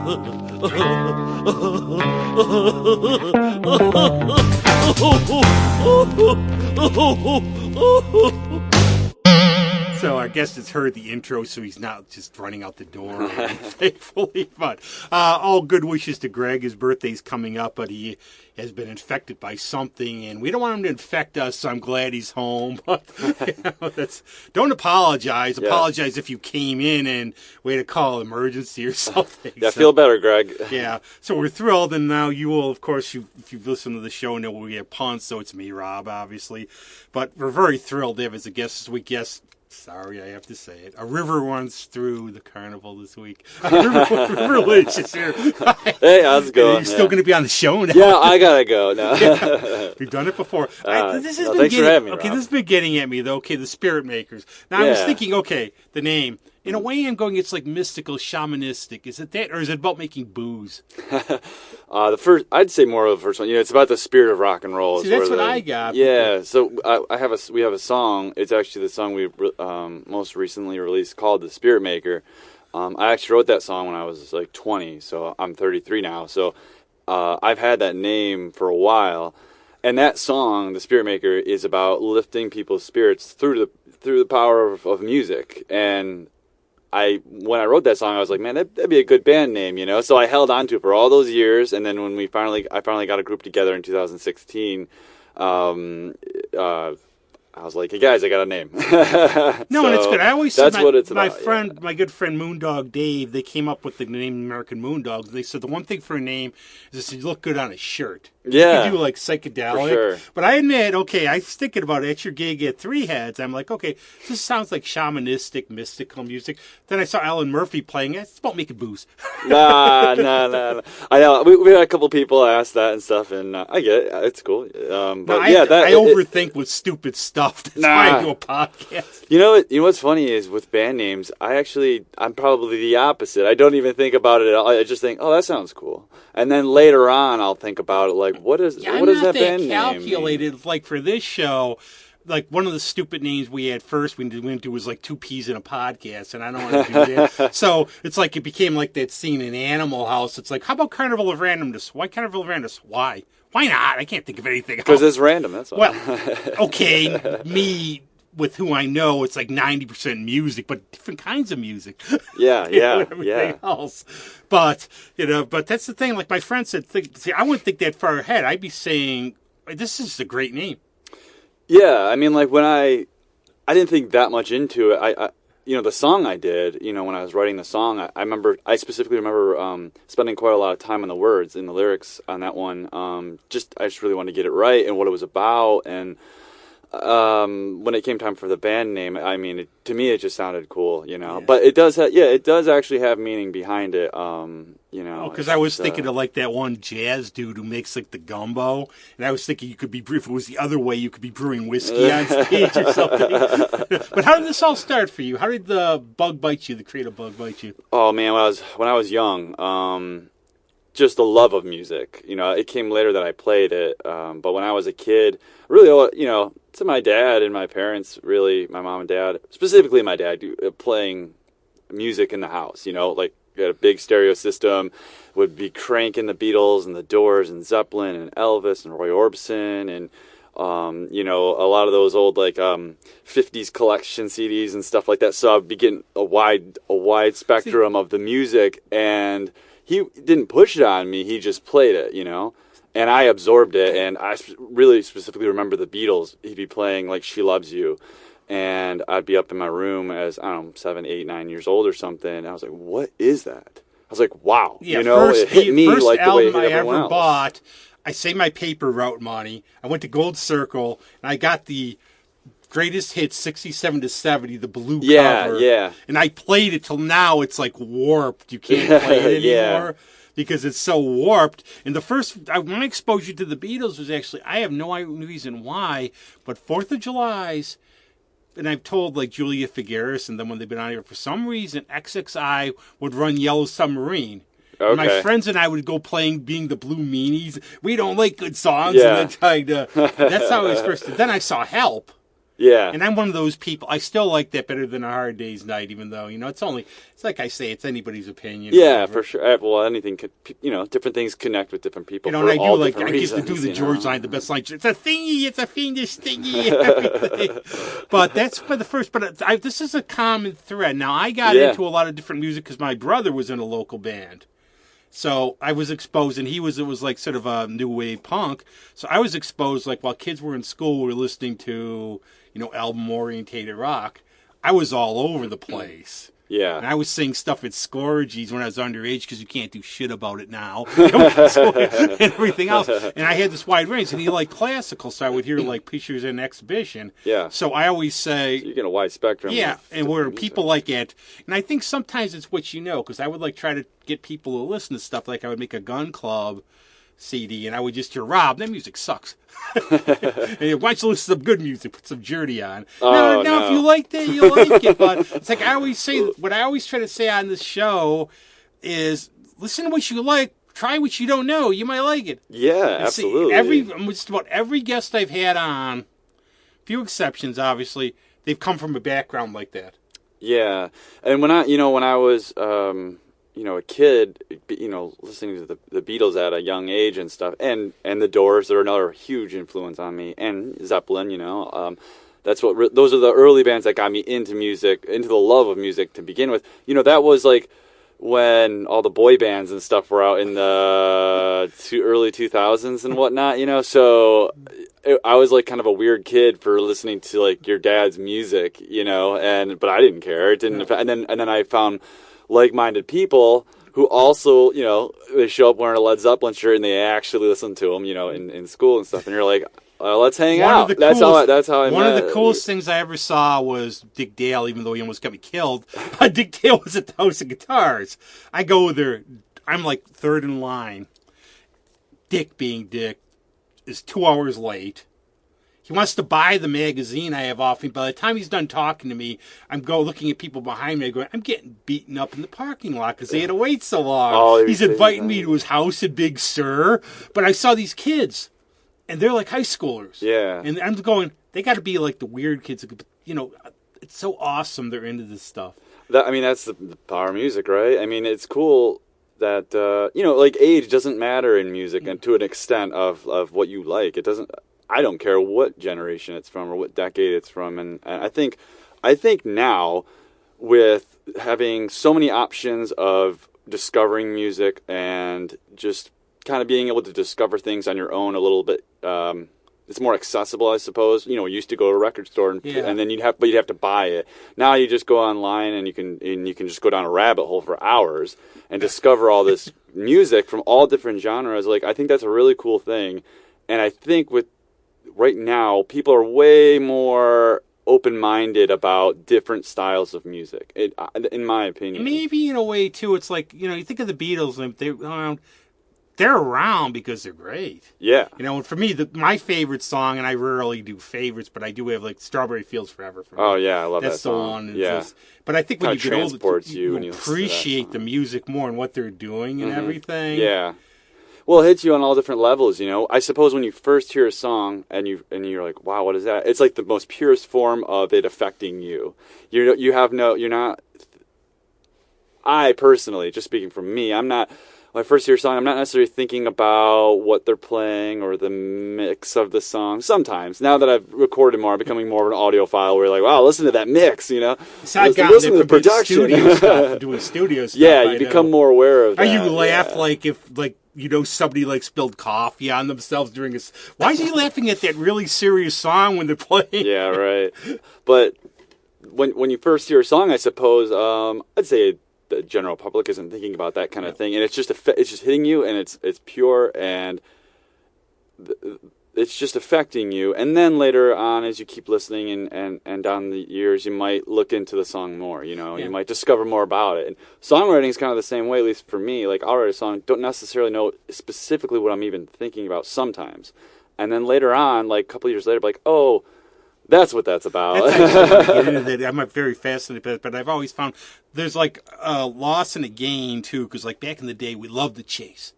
So I guess it's heard the intro, so he's not just running out the door, thankfully. But all good wishes to Greg. His birthday's coming up, but he has been infected by something, and we don't want him to infect us, so I'm glad he's home. But don't apologize. Yeah. Apologize if you came in and we had to call emergency or something. Yeah, feel better, Greg. Yeah, so we're thrilled, and now you will, of course, if you've listened to the show, know we get puns, so it's me, Rob, obviously. But we're very thrilled to have as a guest this week. Yes. Sorry, I have to say it. A river runs through the Carnival this week. River Lynch is here. Hey, how's it going? You're still going to be on the show now. Yeah, I gotta go now. Yeah, we've done it before. Thanks for having me, Rob. Okay, this has been getting at me, though. Okay, the Spiritmakers. Now, I was thinking, okay, the name. In a way, I'm going, it's like mystical, shamanistic. Is it that, or is it about making booze? I'd say more of the first one. You know, it's about the spirit of rock and roll. See, that's what I got. Yeah, so we have a song. It's actually the song we most recently released called "The Spiritmaker." I actually wrote that song when I was like 20, so I'm 33 now. So I've had that name for a while, and that song, "The Spiritmaker," is about lifting people's spirits through the power of music. And when I wrote that song, I was like, man, that'd be a good band name, you know? So I held on to it for all those years, and then when I finally got a group together in 2016, I was like, hey guys, I got a name. No, and it's good. I always said what it's about. My good friend Moondog Dave, they came up with the name American Moondogs. They said the one thing for a name is to look good on a shirt. Yeah. You do like psychedelic. For sure. But I admit, okay, I was thinking about it. At your gig at Three Heads, I'm like, okay, this sounds like shamanistic, mystical music. Then I saw Alan Murphy playing it. It's about making booze. Nah. I know. We had a couple people ask that and stuff, and I get it. It's cool. But I overthink with stupid stuff. That's why I do a podcast. You know what's funny is with band names, I'm probably the opposite. I don't even think about it at all. I just think, oh, that sounds cool. And then later on, I'll think about it like, what is that band name? I'm not that calculated. Like for this show, like one of the stupid names we had first we went to was like Two Peas in a Podcast, and I don't want to do that. So it's like it became like that scene in Animal House. It's like, how about Carnival of Randomness? Why Carnival of Randomness? Why? Why not? I can't think of anything else. Because it's random, that's all. Well, okay, me with who I know, it's like 90% music, but different kinds of music. Yeah. Everything else. But, but that's the thing. Like my friend said, I wouldn't think that far ahead. I'd be saying, this is a great name. Yeah, I mean, like when I didn't think that much into it. The song I did, when I was writing the song, I specifically remember spending quite a lot of time on the words and the lyrics on that one. I just really wanted to get it right and what it was about. And when it came time for the band name, I mean, to me, it just sounded cool, Yeah. But it does actually have meaning behind it, because I was thinking of like that one jazz dude who makes like the gumbo, and I was thinking if it was the other way, you could be brewing whiskey on stage or something. But how did this all start for you? How did the creative bug bite you? Oh man, when I was young, just the love of music. It came later that I played it, but when I was a kid, really, to my dad and my parents, really, my mom and dad, specifically my dad, playing music in the house, like we had a big stereo system, would be cranking the Beatles and the Doors and Zeppelin and Elvis and Roy Orbison and, a lot of those old, like, 50s collection CDs and stuff like that. So I'd be getting a wide spectrum of the music, and he didn't push it on me, he just played it, and I absorbed it, and I really specifically remember the Beatles. He'd be playing, like, She Loves You, and I'd be up in my room as, 7, 8, 9 years old or something, and I was like, what is that? I was like, wow. Yeah, it hit me like the way it hit everyone else. Bought, I saved my paper route money. I went to Gold Circle, and I got the Greatest Hits 67 to 70, the blue cover. Yeah. And I played it till now. It's like warped. You can't play it anymore. Because it's so warped. And my exposure to the Beatles was actually, I have no reason why, but 4th of July's, and I've told like Julia Figueres and then when they've been on here, for some reason, XXI would run Yellow Submarine. Okay. And my friends and I would go being the Blue Meanies. We don't like good songs. Yeah. And then that's how I was first. Then I saw Help. Yeah. And I'm one of those people. I still like that better than A Hard Day's Night, even though, it's like I say, it's anybody's opinion. Yeah, for sure. Well, anything could, different things connect with different people. And I do I used to do the George line, the best line. It's a thingy, it's a fiendish thingy, everything. But that's for the first. But this is a common thread. Now, I got into a lot of different music because my brother was in a local band. So I was exposed, and it was like sort of a new wave punk. So I was exposed, like while kids were in school, we were listening to, album-orientated rock. I was all over the place. Yeah. And I was saying stuff at Scourges when I was underage because you can't do shit about it now. And everything else. And I had this wide range. And he liked classical, so I would hear like Pictures in Exhibition. Yeah. So I always say... So you get a wide spectrum. Yeah, and where people like it. And I think sometimes it's what you know, because I would like try to get people to listen to stuff. Like I would make a gun club CD, and I would just hear, Rob, that music sucks. And why don't you listen to some good music, put some Journey on. No, if you like that, you like it. But it's like I always say, what I always try to say on this show is listen to what you like, try what you don't know, you might like it. Yeah, and absolutely. Just about every guest I've had on, few exceptions, obviously, they've come from a background like that. Yeah, and when I was... a kid, listening to the Beatles at a young age and stuff, and the Doors are another huge influence on me, and Zeppelin, those are the early bands that got me into music, into the love of music to begin with. That was like when all the boy bands and stuff were out in the early 2000s and whatnot, so I was like kind of a weird kid for listening to like your dad's music, but I didn't care. It didn't, and then I found like-minded people who also, they show up wearing a Led Zeppelin shirt and they actually listen to them, in school and stuff. And you're like, let's hang out. That's how I met. One of the coolest things I ever saw was Dick Dale, even though he almost got me killed. Dick Dale was at the House of Guitars. I go there. I'm like third in line. Dick, being Dick, is 2 hours late. He wants to buy the magazine I have off me. By the time he's done talking to me, I'm looking at people behind me going, I'm getting beaten up in the parking lot because they had to wait so long. Oh, he's inviting me to his house at Big Sur. But I saw these kids, and they're like high schoolers. Yeah. And I'm going, they got to be like the weird kids. It's so awesome they're into this stuff. That's the power of music, right? It's cool that, like age doesn't matter in music and to an extent of what you like. It doesn't... I don't care what generation it's from or what decade it's from, and I think now with having so many options of discovering music and just kind of being able to discover things on your own a little bit, it's more accessible, I suppose. We used to go to a record store and then you'd have to buy it. Now you just go online and you can just go down a rabbit hole for hours and discover all this music from all different genres. Like I think that's a really cool thing, and I think with right now, people are way more open-minded about different styles of music, in my opinion. Maybe in a way, too, it's like, you think of the Beatles, and they're around because they're great. Yeah. And for me, my favorite song, and I rarely do favorites, but I do have, like, Strawberry Fields Forever for me. Oh, yeah, I love That's that song. That's the one. But I think when you get older, you appreciate the music more and what they're doing and everything. Yeah. Well, it hits you on all different levels, I suppose when you first hear a song and you're like, wow, what is that? It's like the most purest form of it affecting you. I personally, just speaking from me, when I first hear a song, I'm not necessarily thinking about what they're playing or the mix of the song. Sometimes, now that I've recorded more, I'm becoming more of an audiophile where you're like, wow, listen to that mix, So listen to the production. Studio stuff, doing studio stuff. Yeah, you become more aware of that. Or you laugh like if, somebody like spilled coffee on themselves during this. Why is he laughing at that really serious song when they're playing? Yeah, right. But when you first hear a song, I suppose, I'd say the general public isn't thinking about that kind of thing, and it's just hitting you, and it's pure, and it's just affecting you. And then later on, as you keep listening and down the years, you might look into the song more. You might discover more about it. And songwriting is kind of the same way, at least for me. Like I'll write a song, don't necessarily know specifically what I'm even thinking about sometimes, and then later on, like a couple years later, like, oh, that's what that's about. I'm very fascinated by it, but I've always found there's like a loss and a gain too, because like back in the day, we loved the chase.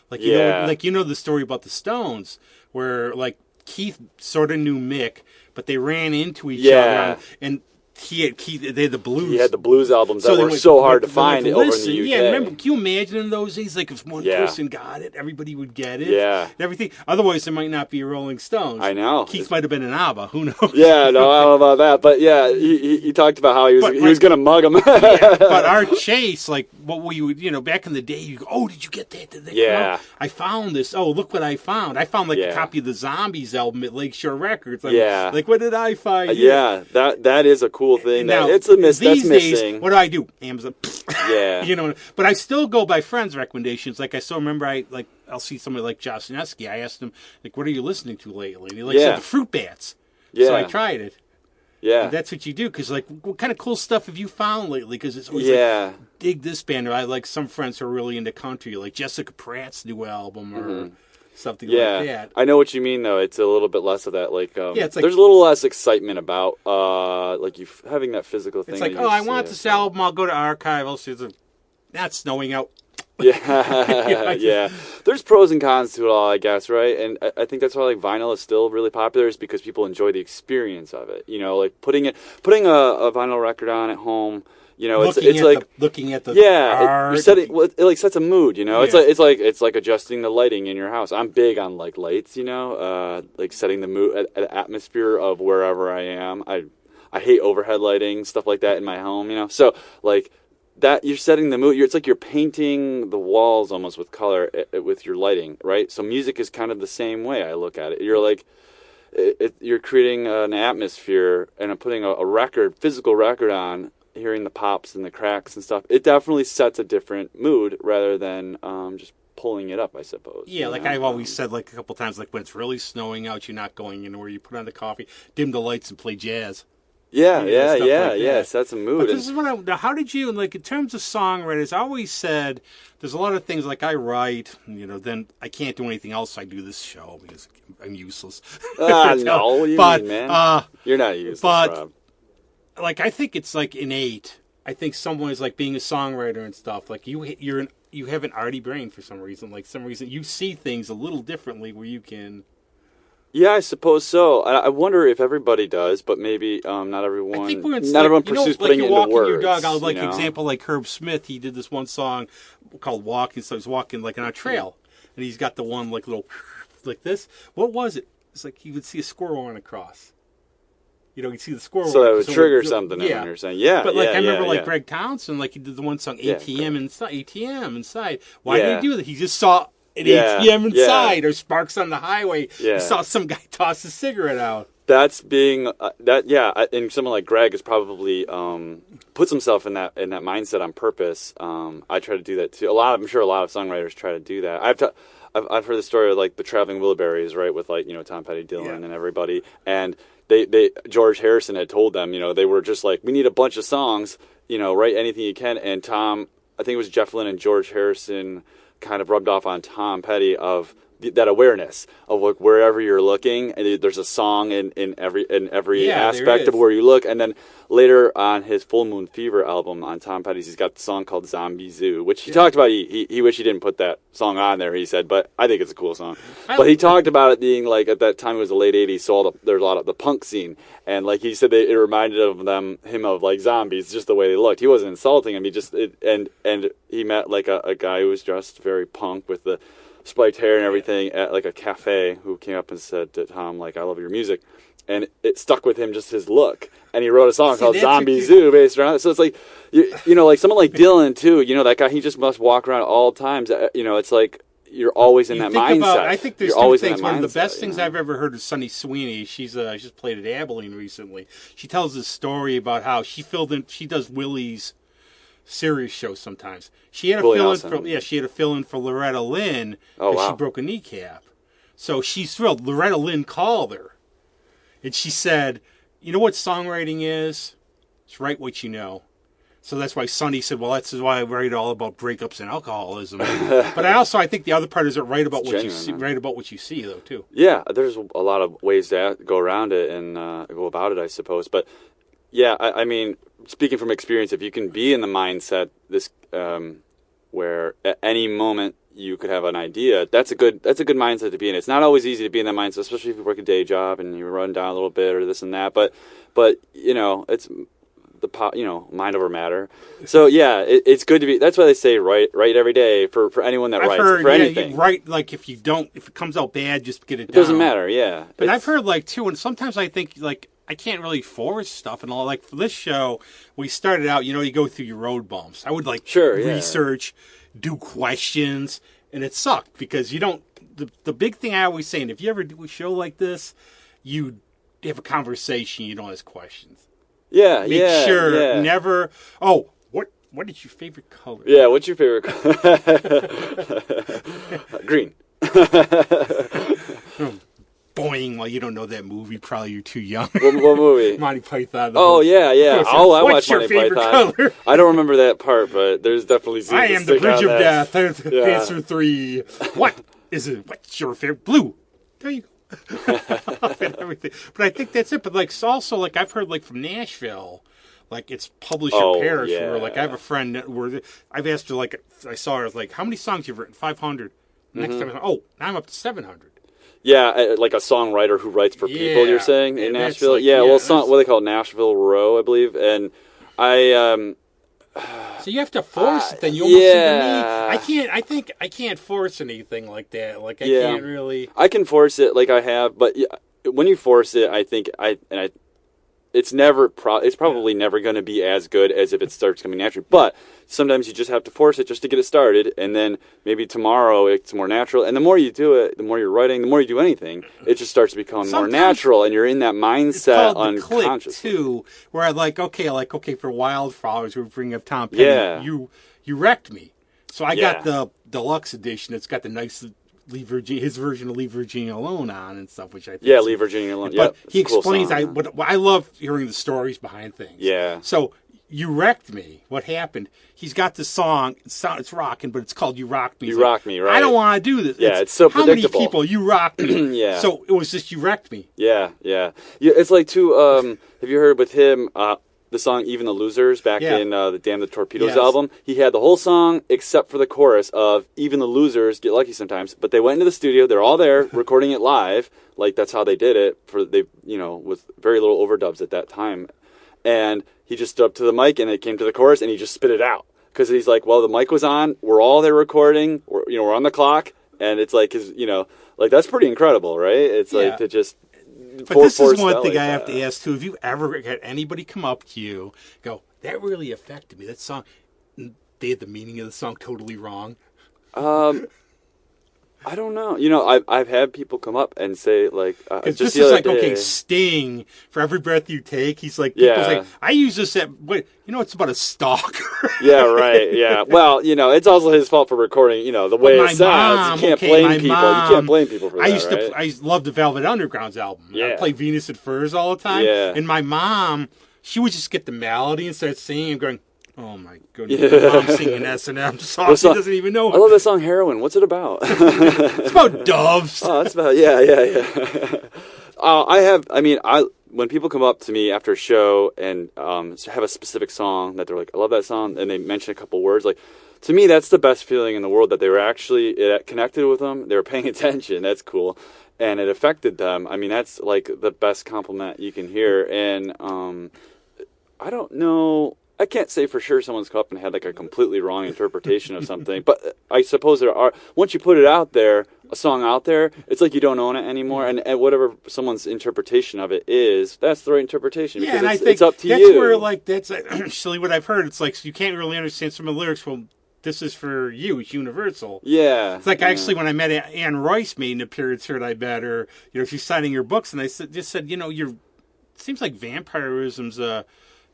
Like you know the story about the Stones, where like Keith sort of knew Mick, but they ran into each Yeah. other, and they had the blues. He had the blues albums that were so hard to find over in the UK. Yeah, remember? Can you imagine in those days, like if one person got it, everybody would get it. Yeah, and everything. Otherwise, it might not be a Rolling Stones. I know. Keith might have been an ABBA. Who knows? Yeah, no, I don't know about that, but yeah, he talked about how he was going to mug him. Yeah, but our chase, like what we would, back in the day, you go, oh, did you get that? Did that come out? I found this. Oh, look what I found. I found a copy of the Zombies album at Lakeshore Records. Like what did I find? Yeah, that is a cool thing. Now, it's a miss. That's days, missing. What do? Amazon. Yeah. But I still go by friends' recommendations. Like I still remember, I'll see somebody like Josh Sineski. I asked him, like, what are you listening to lately? And he said the Fruit Bats. Yeah. So I tried it. Yeah. And that's what you do. Because, like, what kind of cool stuff have you found lately? Because it's always dig this band. Or I like some friends who are really into country, like Jessica Pratt's new album or something like that. I know what you mean, though. It's a little bit less of that. It's like, there's a little less excitement about you having that physical thing. It's like, I want this album. I'll go to Archive. I'll see it's snowing out. Yeah. There's pros and cons to it all, I guess, right? And I think that's why vinyl is still really popular, is because people enjoy the experience of it. Like putting a vinyl record on at home. It's like looking at the art. It sets a mood. It's like adjusting the lighting in your house. I'm big on lights. Like setting the mood, the atmosphere of wherever I am. I hate overhead lighting, stuff like that in my home. So that you're setting the mood. It's like you're painting the walls almost with color with your lighting, right? So music is kind of the same way. I look at it. You're you're creating an atmosphere and putting a physical record on. Hearing the pops and the cracks and stuff, it definitely sets a different mood rather than just pulling it up, I suppose. Yeah, I've always said, a couple times, when it's really snowing out, you're not going anywhere. You put on the coffee, dim the lights, and play jazz. Yeah. Sets a mood. But this is what how did you, in terms of songwriters, I always said there's a lot of things I write, then I can't do anything else. I do this show because I'm useless. No, what do you mean, man? You're not useless, Rob. I think it's innate. I think someone is being a songwriter and stuff. You have an arty brain for some reason. You see things a little differently where you can. Yeah, I suppose so. I wonder if everybody does, but maybe not everyone. I think not everyone pursues putting it into words. Your dog. I was example Herb Smith. He did this one song called "Walking." So he's walking on a trail, and he's got the one little like this. What was it? It's you would see a squirrel run across. You see the squirrel. So that would trigger something in you're saying. Yeah. But I remember Greg Townsend, he did the one song ATM inside. Why did he do that? He just saw an ATM inside or sparks on the highway. Yeah. He saw some guy toss a cigarette out. That's being and someone like Greg has probably puts himself in that mindset on purpose. I try to do that too. I'm sure a lot of songwriters try to do that. I've heard the story of the Traveling Wilburys, right, with Tom Petty, Dylan, and everybody, and they George Harrison had told them, they were just we need a bunch of songs, write anything you can, and Tom, I think it was Jeff Lynne and George Harrison kind of rubbed off on Tom Petty of that awareness of wherever you're looking, and there's a song in every aspect of where you look. And then later on his Full Moon Fever album on Tom Petty's, he's got the song called Zombie Zoo, which he talked about. He wished he didn't put that song on there, he said, but I think it's a cool song. But he talked about it being at that time, it was the late 80s, so there's a lot of the punk scene, and he said it reminded him of zombies, just the way they looked. He wasn't insulting him, and he met a guy who was dressed very punk with the spiked hair and everything at a cafe, who came up and said to Tom, I love your music, and it stuck with him, just his look, and he wrote a song called Zombie Zoo based around it. So it's someone like Dylan too, that guy, he just must walk around at all times, it's you're always in that mindset. I think there's two things. One of the best things I've ever heard is Sunny Sweeney. She's just played at Abilene recently. She tells this story about how she does Willie's serious shows sometimes. She had a fill in for Loretta Lynn because she broke a kneecap. So she's thrilled. Loretta Lynn called her, and she said, "You know what songwriting is? It's write what you know." So that's why Sonny said, "Well, that's why I write all about breakups and alcoholism." But I think the other part is write about what you see. Write about what you see, though, too. Yeah, there's a lot of ways to go around it and go about it, I suppose. But yeah, I mean, speaking from experience, if you can be in the mindset where at any moment you could have an idea. That's a good mindset to be in. It's not always easy to be in that mindset, especially if you work a day job and you run down a little bit or this and that. But it's mind over matter. So yeah, it's good to be. That's why they say write every day for anyone that writes for anything. Write like if it comes out bad, just get it down. It doesn't matter. Yeah, but I've heard like too, and sometimes I think like I can't really force stuff and all. Like for this show, we started out. You go through your road bumps. I would research, do questions, and it sucked because you don't. The big thing I always say, and if you ever do a show like this, you have a conversation. You don't ask questions. Yeah, Make sure never. Oh, what is your favorite color? Yeah, what's your favorite color? Green. Boing! Well, you don't know that movie. Probably you're too young. What movie? Monty Python. Yeah. Oh, I watched Monty Python. Color? I don't remember that part, but there's definitely scenes. I am the Bridge of Death. Answer 3. What is it? What's your favorite? Blue. There you go. And everything. But I think that's it. But like, also like I've heard like from Nashville, like it's publisher pairs. Yeah. Where like I have a friend where I've asked her like I saw her like how many songs you've written? 500. Next time now I'm up to 700. Yeah, like a songwriter who writes for people. You're saying in Nashville. What they call Nashville Row, I believe. And I. So you have to force it. Then you almost to me. I can't force anything like that. Like I can't really. I can force it, like I have, but when you force it, I think it's never. It's probably never going to be as good as if it starts coming naturally. But sometimes you just have to force it just to get it started, and then maybe tomorrow it's more natural. And the more you do it, the more you're writing, the more you do anything, it just starts to become more natural, and you're in that mindset unconsciously. Too, where I like for Wildflowers, we bring up Tom Petty. Yeah. You wrecked me. So I got the deluxe edition. It's got the nice his version of Leave Virginia Alone on and stuff, which I think Leave Virginia Alone. But he explains. Cool I love hearing the stories behind things. Yeah. So You Wrecked Me. What happened? He's got the song. It's rocking, but it's called You Rocked Me. You Rocked Me, right? I don't want to do this. Yeah, it's so predictable. How many people You Rocked Me? Yeah. So it was just You Wrecked Me. Yeah. It's like have you heard with him? The song Even the Losers back in the Damn the Torpedoes album. He had the whole song except for the chorus of Even the Losers Get Lucky Sometimes. But they went into the studio, they're all there recording it live. Like that's how they did it with very little overdubs at that time. And he just stood up to the mic and it came to the chorus and he just spit it out. Because he's like, well, the mic was on, we're all there recording, we're on the clock, and it's like that's pretty incredible, right? It's like to just. But this is one thing I have to ask too. Have you ever had anybody come up to you, go, that really affected me? That song, they had the meaning of the song totally wrong. I don't know. I've had people come up and say like, just this is like day, Sting, For Every Breath You Take. He's like, people say, I use this it's about a stalker. Yeah, right. Yeah. Well, it's also his fault for recording. The way it sounds. You can't blame people. You can't blame people for that. I loved the Velvet Underground's album. Yeah. I play Venus and Furs all the time. Yeah. And my mom, she would just get the melody and start singing and going, oh my goodness, I'm singing S&M songs. He doesn't even know it. I love that song Heroin. What's it about? It's about doves. Oh, it's about, when people come up to me after a show and have a specific song that they're like, I love that song, and they mention a couple words, like, to me, that's the best feeling in the world, that they were actually, it connected with them, they were paying attention, that's cool, and it affected them. I mean, that's like the best compliment you can hear, and I don't know, I can't say for sure someone's come up and had like a completely wrong interpretation of something, but I suppose there are. Once you put it out there, a song out there, it's like you don't own it anymore, and whatever someone's interpretation of it is, that's the right interpretation. Yeah, because it's up to that's you. Where like that's actually what I've heard. It's like you can't really understand some of the lyrics. Well, this is for you. It's universal. Yeah. It's like actually when I met Anne Royce made an appearance here, I met her. She's signing your books, and I just said, it seems like vampirism's a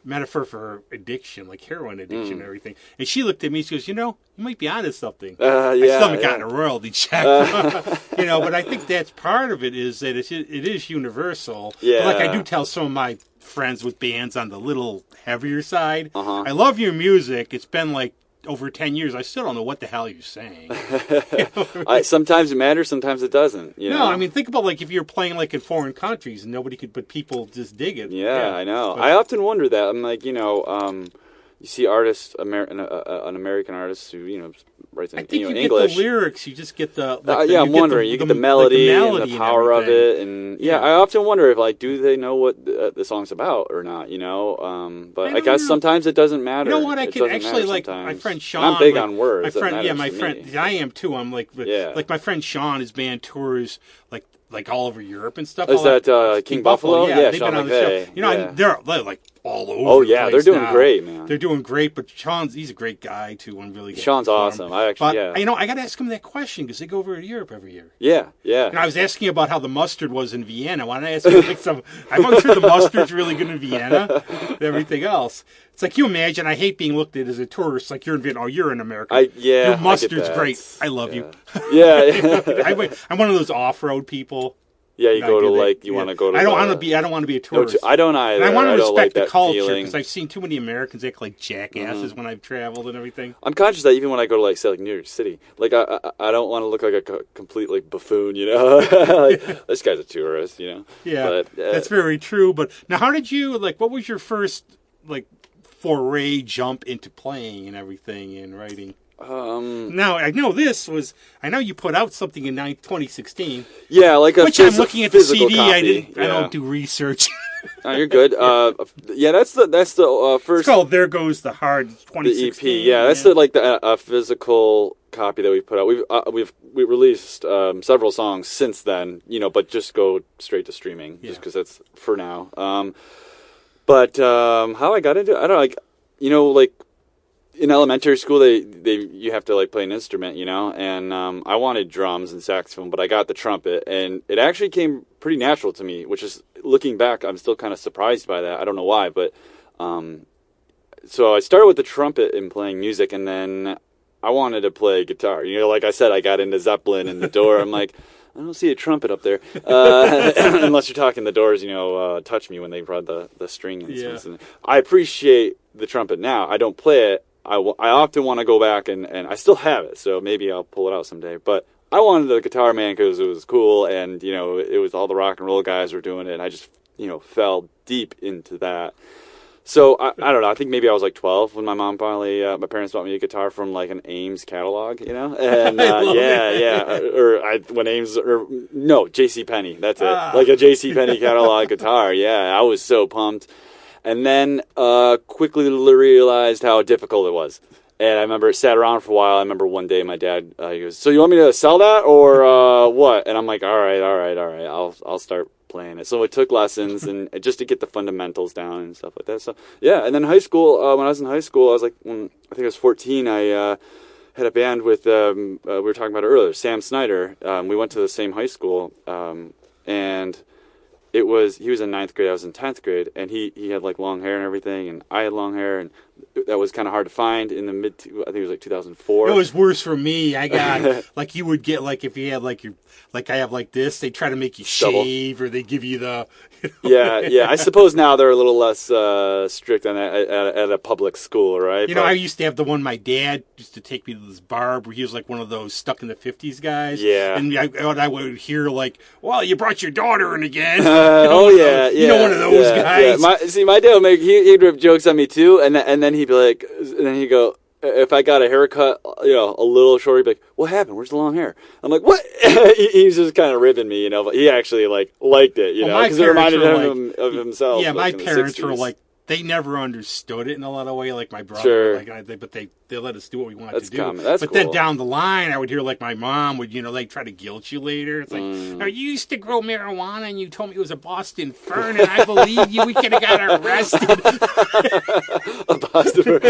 metaphor for addiction, like heroin addiction and everything. And she looked at me, she goes, you might be onto something. I still haven't gotten a royalty check. But I think that's part of it, is that it is universal. Yeah. But like I do tell some of my friends with bands on the little heavier side, I love your music. It's been like over 10 years, I still don't know what the hell you're saying. Sometimes it matters, sometimes it doesn't. No, I mean, think about like if you're playing like in foreign countries and nobody could, but people just dig it. Yeah, I know. But I often wonder that. I'm like, you see artists, an American artist who writes in I think you English. get the lyrics. You just get the. I'm wondering. You get the melody and the power of it, and I often wonder if do they know what the song's about or not? But I guess sometimes it doesn't matter. You know what? I could actually my friend Sean. And I'm big on words. My friend, my friend. I am too. I'm like my friend Sean. His band tours like all over Europe and stuff. Is that King Buffalo? Yeah, they've Sean been on McVay. the show. They're like all over. Oh yeah, they're doing great, man. They're doing great, but he's a great guy too. I'm really Sean's awesome. I got to ask him that question because they go over to Europe every year. Yeah. And I was asking about how the mustard was in Vienna. Why don't I ask him I'm always sure the mustard's really good in Vienna. And everything else. It's like, you imagine, I hate being looked at as a tourist, like you're in Vienna. Oh, you're in America. Your mustard's great. I love you. Yeah. I'm one of those off-road people. Yeah, you go to you want to go to. I don't want to be a tourist. No, I don't either. And I want to respect the culture because I've seen too many Americans act like jackasses when I've traveled and everything. I'm conscious that even when I go to say New York City, I don't want to look like a complete buffoon, this guy's a tourist, Yeah, but, that's very true. But now, how did you what was your first foray jump into playing and everything and writing? Now I know you put out something in 2016. Yeah, which I'm looking at the CD. Copy. I don't do research. Oh, you're good. That's the first. It's called "There Goes the Heart." 2016. The EP. Yeah, that's the physical copy that we put out. We've released several songs since then. But just go straight to streaming just because that's for now. But how I got into it, I don't know. In elementary school, you have to play an instrument, and I wanted drums and saxophone, but I got the trumpet, and it actually came pretty natural to me. Which is, looking back, I'm still kind of surprised by that. I don't know why, but so I started with the trumpet and playing music, and then I wanted to play guitar. Like I said, I got into Zeppelin and the Door. I'm like, I don't see a trumpet up there, unless you're talking the Doors. Touch Me when they brought the string instruments. Yeah. I appreciate the trumpet now. I don't play it. I often want to go back and I still have it, so maybe I'll pull it out someday. But I wanted the guitar, man, because it was cool, and it was all the rock and roll guys were doing it, and I just fell deep into that. So I don't know. I think maybe I was 12 when my mom finally, my parents bought me a guitar from an Ames catalog, and when Ames J.C. Penney. That's it, a J.C. Penney catalog guitar. Yeah, I was so pumped. And then quickly realized how difficult it was. And I remember it sat around for a while. I remember one day my dad, he goes, "So you want me to sell that or what?" And I'm like, all right. I'll start playing it. So I took lessons and just to get the fundamentals down and stuff like that. So yeah, and then high school, when I was in high school, I think I was 14, I had a band with, we were talking about it earlier, Sam Snyder. We went to the same high school, and he was in 9th grade, I was in 10th grade, and he had long hair and everything, and I had long hair, and that was kind of hard to find in the I think it was 2004. It was worse for me. I got, you would get, if you had, your, I have this, they try to make you shave, or they give you the... Yeah. I suppose now they're a little less strict on that at a public school, right? I used to have the one my dad used to take me to this barb where he was one of those stuck in the 50s guys. Yeah. And I would hear well, you brought your daughter in again. One of those guys. Yeah. My dad would he'd rip jokes on me too, and then he'd be he'd go, if I got a haircut, a little short, he'd be like, "What happened? Where's the long hair?" I'm like, "What?" He's just kind of ribbing me, but he actually liked it, because it reminded him of himself. Yeah, my parents were they never understood it in a lot of ways. My brother, sure. But they let us do what we wanted to do. Common. That's but cool. Then down the line, I would hear my mom would try to guilt you later. It's "Now you used to grow marijuana, and you told me it was a Boston fern, and I believe you. We could have got arrested." A Boston fern.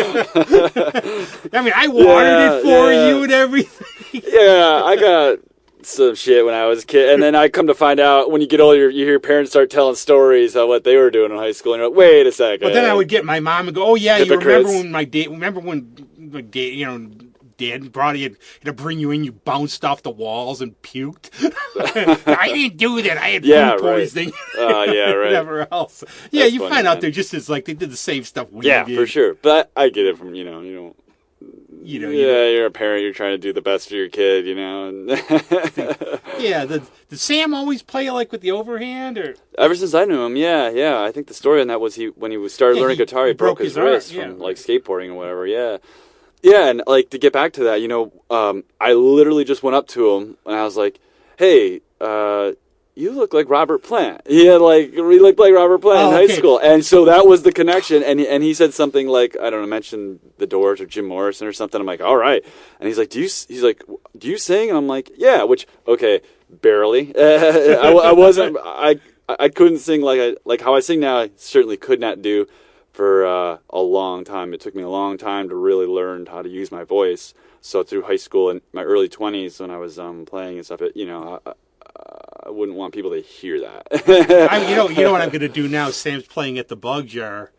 I watered it for you and everything. Yeah, I got some shit when I was a kid, and then I come to find out when you get older, you hear parents start telling stories of what they were doing in high school, and you're like, wait a second. But then I would get my mom and go, "Oh yeah, Hypocrites. You remember when Dad brought you, had to bring you in, you bounced off the walls and puked." I didn't do that. I had food poisoning. Yeah, right. Whatever else. Yeah, you find out they're just as they did the same stuff we did. Yeah, for sure. But I get it from you're a parent. You're trying to do the best for your kid, And yeah. Did Sam always play like with the overhand, or ever since I knew him? Yeah. I think the story on that was when he started learning guitar, he broke his wrist from like skateboarding or whatever. Yeah. Yeah, and like to get back to that, I literally just went up to him and I was like, "Hey, you look like Robert Plant." He looked like Robert Plant in high school, and so that was the connection. And he said something like, I don't know, mentioned the Doors or Jim Morrison or something. I'm like, all right. And he's like, do you sing? And I'm like, yeah. Which barely. I wasn't. I couldn't sing like how I sing now. I certainly could not do for a long time. It took me a long time to really learn how to use my voice. So through high school and my early 20s when I was playing and stuff, I wouldn't want people to hear that. You know what I'm going to do now? Sam's playing at the Bug Jar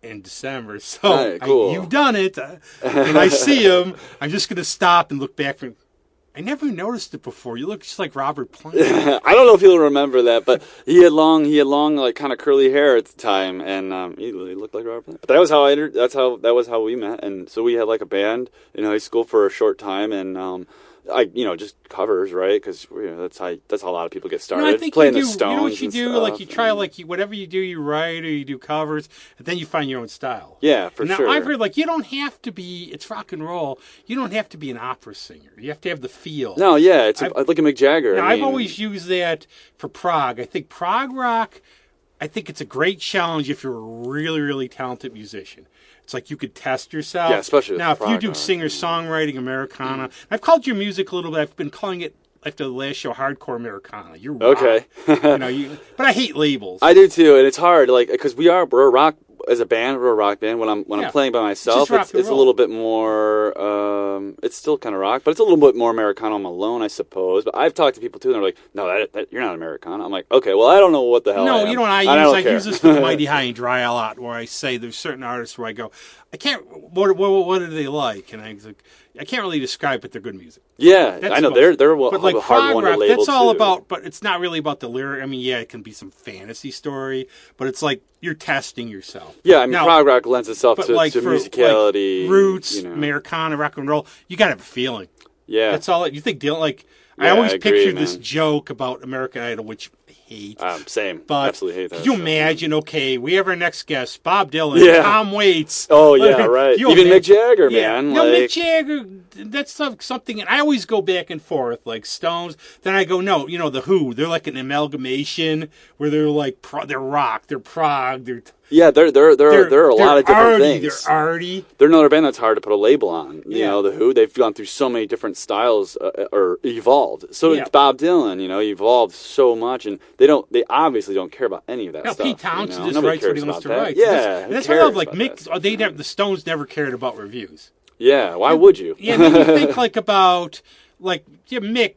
in December, so cool. You've done it. When I see him, I'm just going to stop and look back. I never noticed it before. You look just like Robert Plant. I don't know if he'll remember that, but he had long, like kind of curly hair at the time, and he looked like Robert Plant. But that was how that was how we met, and so we had like a band in high school for a short time, and just covers, right? Because that's how a lot of people get started. I think playing the Stones. You know what you do? Stuff, like you try, whatever you do, you write or you do covers, and then you find your own style. Yeah, for sure. Now I've heard you don't have to be. It's rock and roll. You don't have to be an opera singer. You have to have the feel. No, yeah, it's like a Mick Jagger. I've always used that for prog. I think prog rock. I think it's a great challenge if you're a really, really talented musician. It's like you could test yourself. Yeah, especially now if you do singer-songwriting, Americana. I've called your music a little bit. I've been calling it after the last show hardcore Americana. You're rock. Okay. But I hate labels. I do too, and it's hard, because we're a rock as a band. We're a rock band. When I'm playing by myself, it's a little bit more. It's still kind of rock, but it's a little bit more Americana on my own, I suppose. But I've talked to people too, and they're like, "No, that you're not Americana." I'm like, "Okay, well, I don't know what the hell." No, I am. You know what I use this for the Mighty High and Dry a lot, where I say there's certain artists where I go, I can't. What do they like? And I can't really describe, but they're good music. Yeah, I know they're a hard one to label. That's all about, but it's not really about the lyric. I mean, yeah, it can be some fantasy story, but it's like you're testing yourself. Yeah, I mean, prog rock lends itself to musicality, like roots, Americana, rock and roll. You gotta have a feeling. Yeah, that's all. You think Dylan I always picture this joke about American Idol, which I hate. Same. But absolutely hate that. Could you imagine, we have our next guest, Bob Dylan, Tom Waits. Oh, yeah, right. Even Mick Jagger, man. No, Mick Jagger, that's something, and I always go back and forth, like Stones. Then I go, no, The Who, they're like an amalgamation where they're like, they're rock, they're prog, they're... Yeah, there are a lot of different things. They're arty. They're another band that's hard to put a label on. You know, The Who, they've gone through so many different styles, or evolved. So it's Bob Dylan, evolved so much, and they obviously don't care about any of that stuff. Pete Townsend just writes what he wants to write. Yeah, that's what I love. Like Mick, the Stones never cared about reviews. Yeah, why would you? Yeah, then you think about Mick,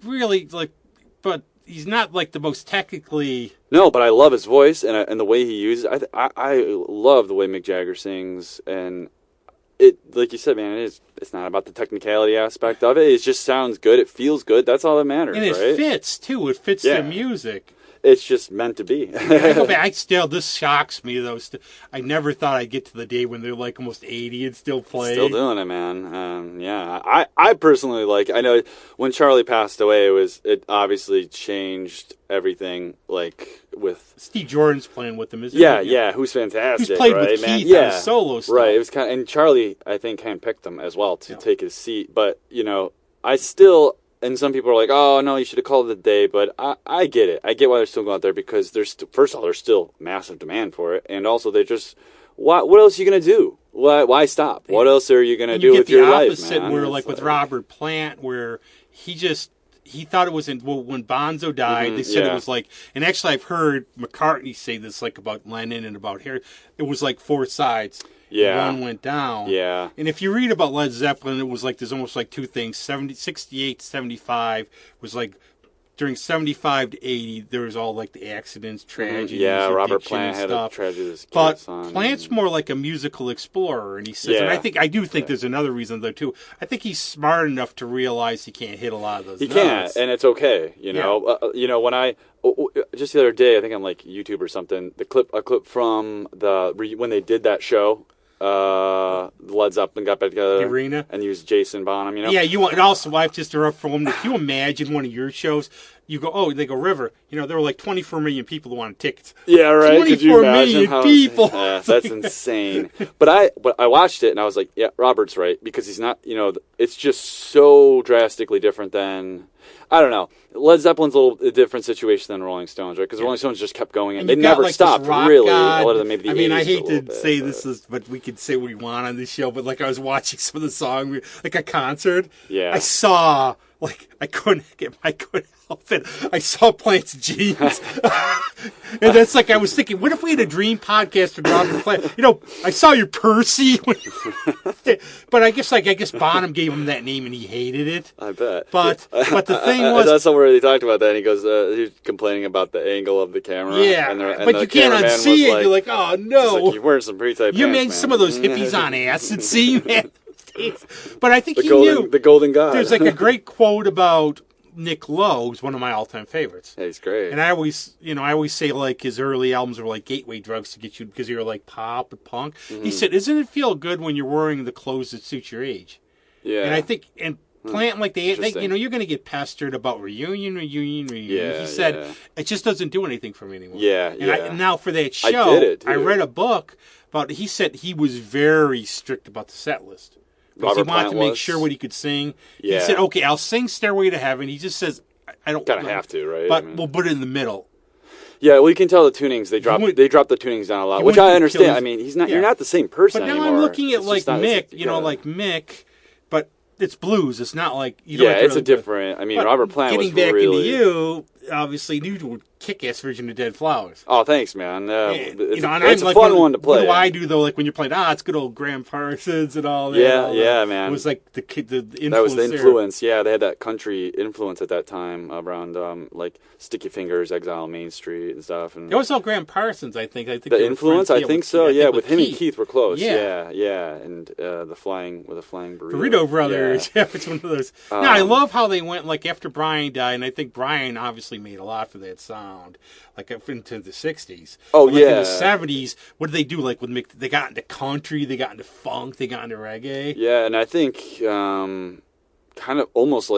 really but he's not the most technically. No, but I love his voice and the way he uses. I love the way Mick Jagger sings, and it, like you said, man, it's not about the technicality aspect of it. It just sounds good. It feels good. That's all that matters. And it fits too. It fits their music. It's just meant to be. I go back. This shocks me though. I never thought I'd get to the day when they're almost 80 and still playing. Still doing it, man. I personally I know when Charlie passed away, it obviously changed everything. With Steve Jordan's playing with him, isn't he? Yeah, who's fantastic. Who's played right, with man? Keith on his solo stuff. Right. It was and Charlie, I think, handpicked him as well to take his seat. But I still. And some people are like, "Oh no, you should have called it a day." But I get it. I get why they're still going out there because first of all, there's still massive demand for it, and also they just what else are you gonna do? Why stop? What else are you gonna do with your life, man? You get the opposite, where with Robert Plant, where he thought it was when Bonzo died. They said it was and actually I've heard McCartney say this about Lennon and about Harry. It was four sides. Yeah. One went down. Yeah. And if you read about Led Zeppelin, it was there's almost two things. 68, 75 was during 75 to 80, there was all the accidents, tragedies. Yeah, Robert Plant had a tragedy. But Plant's more like a musical explorer, and he says, and I do think there's another reason though too. I think he's smart enough to realize he can't hit a lot of those. He can't, and it's okay. When I just the other day, I think on YouTube or something, a clip from when they did that show. Led Zeppelin got back together. The Arena. And used Jason Bonham, Yeah, you want, and also, I've just interrupt for one. Can you imagine one of your shows? You go, they go, River. There were like 24 million people who wanted tickets. Yeah, right. 24 million people. Yeah, that's insane. But I watched it and I was like, yeah, Robert's right, because he's not. It's just so drastically different than. I don't know. Led Zeppelin's a different situation than Rolling Stones, right? Because Rolling Stones just kept going, and they never stopped, really. Other than maybe the 80s. I hate to say this, but we could say what we want on this show, but like I was watching some of the songs, like a concert. Yeah. I saw, I couldn't help it. I saw Plant's Jeans. And that's I was thinking, what if we had a dream podcast with Robert Plant? I saw your Percy. But I guess Bonham gave him that name and he hated it. I bet. But the thing was, that's somewhere he talked about that. And he goes, he was complaining about the angle of the camera. Yeah, and but you can't unsee it. You're like, oh no, you're wearing some pretty tight pants. You made some of those hippies on acid. See, man. But I think knew the Golden God. There's a great quote about Nick Lowe, who's one of my all-time favorites. Yeah, he's great. And I always say his early albums were like gateway drugs to get you because you're like pop and punk. Mm-hmm. He said, "Isn't it feel good when you're wearing the clothes that suit your age?" Yeah. And I think Plant they you're going to get pestered about reunion. Yeah, he said it just doesn't do anything for me anymore. Yeah. And now for that show, I read a book about. He said he was very strict about the set list. Because he wanted to make sure what he could sing. Yeah. He said, okay, I'll sing Stairway to Heaven. He just says, I don't... Kind of have to, right? But we'll put it in the middle. Yeah, well, you can tell the tunings. They drop the tunings down a lot, which I understand. I mean, you're not the same person anymore. But now I'm looking at Mick, Mick, but it's blues. It's not like... it's a different... I mean, Robert Plant was really... Getting back into you, obviously, you kick-ass version of Dead Flowers. Oh, thanks, man. It's a fun one to play. What do I do, though, when you're playing, it's good old Graham Parsons and all that. Yeah, man. It was like the influence. That was the influence, yeah. They had that country influence at that time around, Sticky Fingers, Exile on Main Street and stuff. And it was all Graham Parsons, I think. The influence? I think so, yeah. With him Keith. And Keith were close. Yeah. And the flying burrito. Burrito Brothers. Yeah, it's one of those. I love how they went, after Brian died, and I think Brian obviously made a lot for that sound. Into the 60s. Oh, in the 70s, what did they do? With Mick, they got into country, they got into funk, they got into reggae. Yeah, and I think kind of almost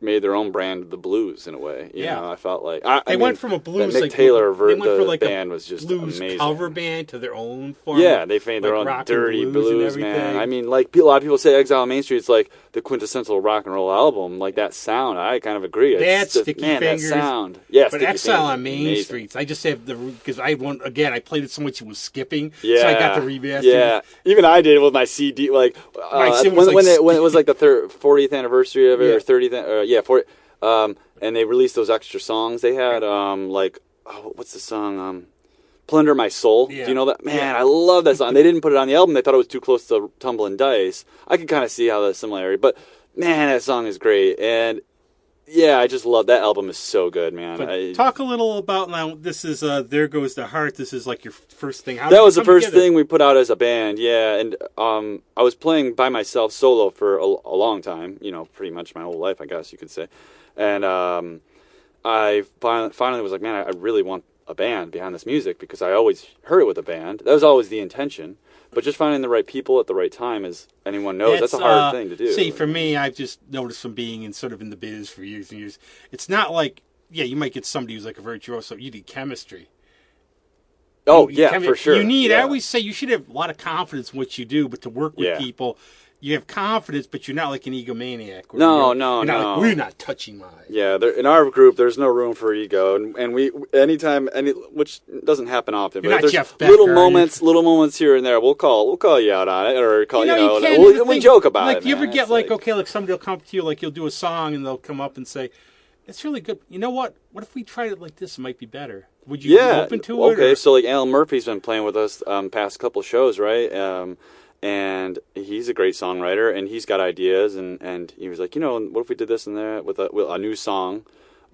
made their own brand of the blues in a way. You know, I felt like they went from a blues Mick Taylor the band was just blues amazing. Cover band to their own form. Yeah, they made their own dirty blues, man. I mean, a lot of people say Exile on Main Street is like the quintessential rock and roll album. That sound, I kind of agree. That Sticky Fingers. That sound. Yeah, but Exile on Main Street, I just have because I played it so much it was skipping. Yeah, so I got the remaster. Yeah, even I did it with my CD. When it was the 40th anniversary of it or 30th. 40. And they released those extra songs they had, what's the song? Plunder My Soul. Yeah. Do you know that? Man, I love that song. They didn't put it on the album. They thought it was too close to Tumbling Dice. I could kind of see how the similarity, but man, that song is great. And yeah, I just love that album. Is so good, man. Talk a little about now. This is There Goes the Heart. This is your first thing. That was the first thing we put out as a band. Yeah, and I was playing by myself solo for a long time. Pretty much my whole life, I guess you could say. And I finally was like, man, I really want a band behind this music because I always heard it with a band. That was always the intention. But just finding the right people at the right time, as anyone knows, that's a hard thing to do. See, for me, I've just noticed from being in the biz for years and years, it's not you might get somebody who's a virtuoso. You need chemistry. Oh, for sure. You need, I always say, you should have a lot of confidence in what you do, but to work with people, you have confidence, but you're not like an egomaniac. No. We're not touching mine. Yeah, in our group, there's no room for ego, and we which doesn't happen often. You're but not there's Jeff Beck, little moments here and there. We'll call you out on it, or we joke about it. You ever get somebody will come up to you, you'll do a song, and they'll come up and say, "It's really good. You know what? What if we tried it like this? It might be better." Would you be open to it? Okay, so Alan Murphy's been playing with us past couple shows, right? And he's a great songwriter, and he's got ideas, and he was like, what if we did this and that with a new song?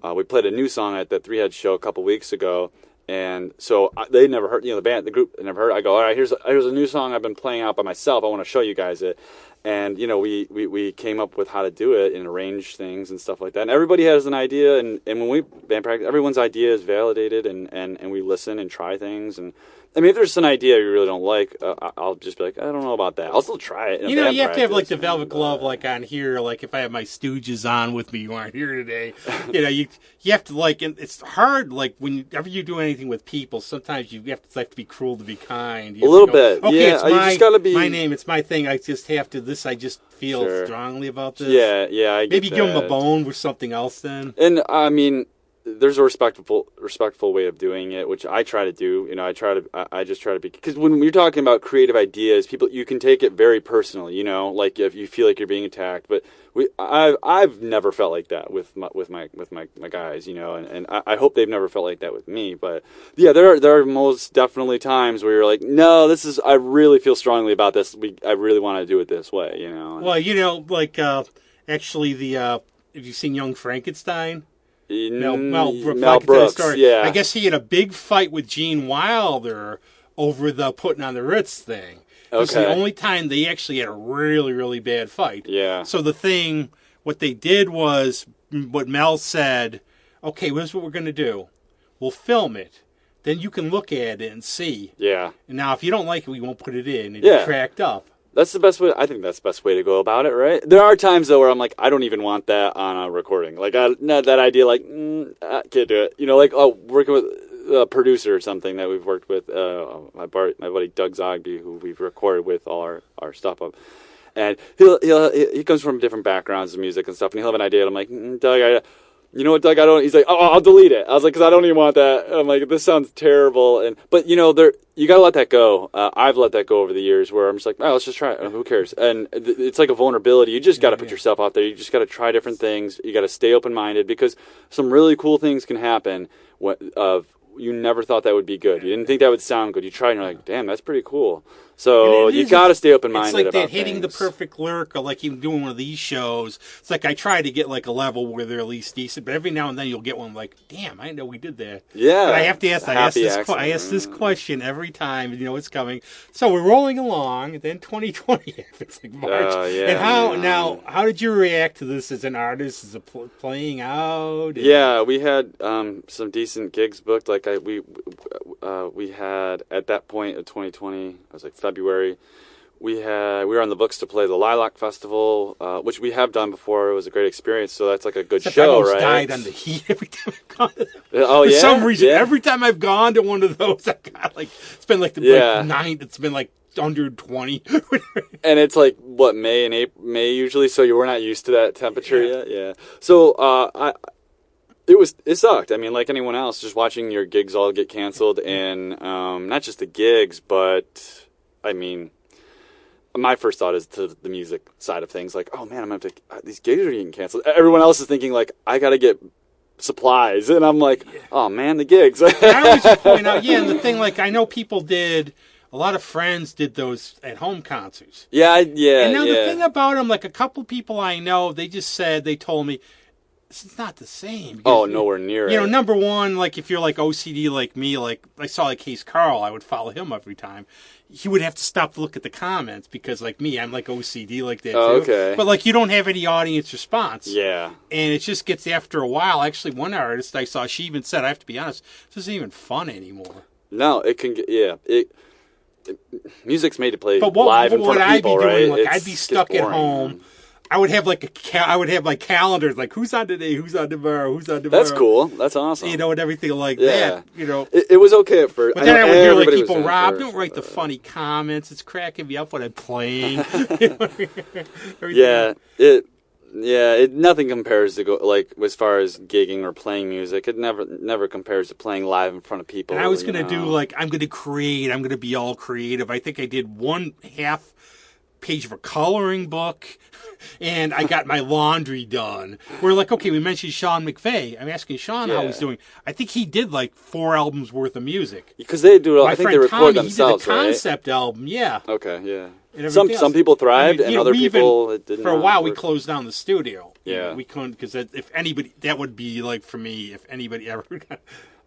We played a new song at the Three Head show a couple weeks ago, and so they never heard, the group never heard. I go, all right, here's a new song I've been playing out by myself. I want to show you guys it. And, you know, we came up with how to do it and arrange things and stuff like that. And everybody has an idea, and when we band practice, everyone's idea is validated, and we listen and try things. And I mean, if there's an idea you really don't like, I'll just be like, I don't know about that. I'll still try it. You know, you have to have like the velvet glove, like on here. Like if I have my Stooges on with me, who aren't here today, you know, you have to like. And it's hard, like whenever you do anything with people. Sometimes you have to be cruel to be kind. A little bit, okay, yeah. it's you just gotta be my name. It's my thing. I just have to. I just feel strongly about this. Yeah. I get Maybe that. give them a bone with something else then. And I mean, there's a respectful way of doing it, which I try to do. You know, I just try to be, because when you're talking about creative ideas, you can take it very personally. You know, like if you feel like you're being attacked, but I've never felt like that with my guys. You know, and I hope they've never felt like that with me. But yeah, there are most definitely times where you're like, no, I really feel strongly about this. I really want to do it this way. You know. Well, you know, like actually have you seen Young Frankenstein? Mel Brooks, story. Yeah. I guess he had a big fight with Gene Wilder over the putting on the Ritz thing. It was the only time they actually had a really, really bad fight. Yeah. So what they did was, what Mel said, okay, here's what we're going to do. We'll film it. Then you can look at it and see. Yeah. And now, if you don't like it, we won't put it in. It's cracked up. That's the best way. I think that's the best way to go about it, right? There are times though where I'm like, I don't even want that on a recording. Like, that idea, like, I can't do it. You know, like, working with a producer or something that we've worked with, my buddy Doug Zogby, who we've recorded with all our stuff up, and he comes from different backgrounds of music and stuff, and he'll have an idea, and I'm like, Doug, you know what, Doug? He's like, I'll delete it. I was like, because I don't even want that. I'm like, this sounds terrible. But you know, you gotta let that go. I've let that go over the years, where I'm just like, let's just try it. Who cares? And it's like a vulnerability. You just gotta put yourself out there. You just gotta try different things. You gotta stay open minded, because some really cool things can happen. You never thought that would be good. You didn't think that would sound good. You tried, and you're like, damn, that's pretty cool. So you got to stay open-minded about things. It's like that hitting the perfect lyric, or like even doing one of these shows. It's like I try to get like a level where they're at least decent, but every now and then you'll get one like, damn, I didn't know we did that. Yeah. But I have to ask. I ask this question every time, and you know it's coming. So we're rolling along, and then 2020 happens, like March. And how did you react to this as an artist? Is it playing out? Yeah, we had some decent gigs booked. Like we had at that point of 2020, I was like February, we were on the books to play the Lilac Festival, which we have done before. It was a great experience, so that's like a good show, right? I died on the heat every time I've gone. For some reason, every time I've gone to one of those, I got like, it's been like night. It's been like under 20. And it's like what, May usually, so you were not used to that temperature yet. Yeah. So it sucked. I mean, like anyone else, just watching your gigs all get canceled, and not just the gigs, but I mean, my first thought is to the music side of things. Like, oh man, I'm gonna have to. These gigs are getting canceled. Everyone else is thinking like, I gotta get supplies, and I'm like, oh man, the gigs. I always just point out, and the thing, like, I know people did. A lot of friends did those at-home concerts. Yeah. And now the thing about them, like a couple people I know, they told me, it's not the same. Because, nowhere near it. You know, number one, like if you're like OCD like me, like I saw like Case Carl, I would follow him every time. He would have to stop to look at the comments because, like me, I'm like OCD like that too. Okay. But like you don't have any audience response. Yeah. And it just gets after a while. Actually, one artist I saw, she even said, I have to be honest, this isn't even fun anymore. No, it can get, music's made to play live in front of people, right? Like, I'd be stuck at home. I would have like calendars, like who's on today, who's on tomorrow. That's cool. That's awesome. You know, and everything like that. You know, it was okay at first. But then I would hear like people, Rob, don't write the funny comments. It's cracking me up when I'm playing. Nothing compares to like as far as gigging or playing music. It never compares to playing live in front of people. And I was gonna do like I'm gonna be all creative. I think I did 1/2 page of a coloring book, and I got my laundry done. We're like, okay, we mentioned Sean McVeigh. I'm asking Sean how he's doing. I think he did like 4 albums worth of music. Because they do, I think they record themselves, he did a concept album, Okay, yeah. Some people thrived, and other people it didn't. For a while, we closed down the studio. Yeah, we couldn't, because if anybody, that would be like for me, if anybody ever.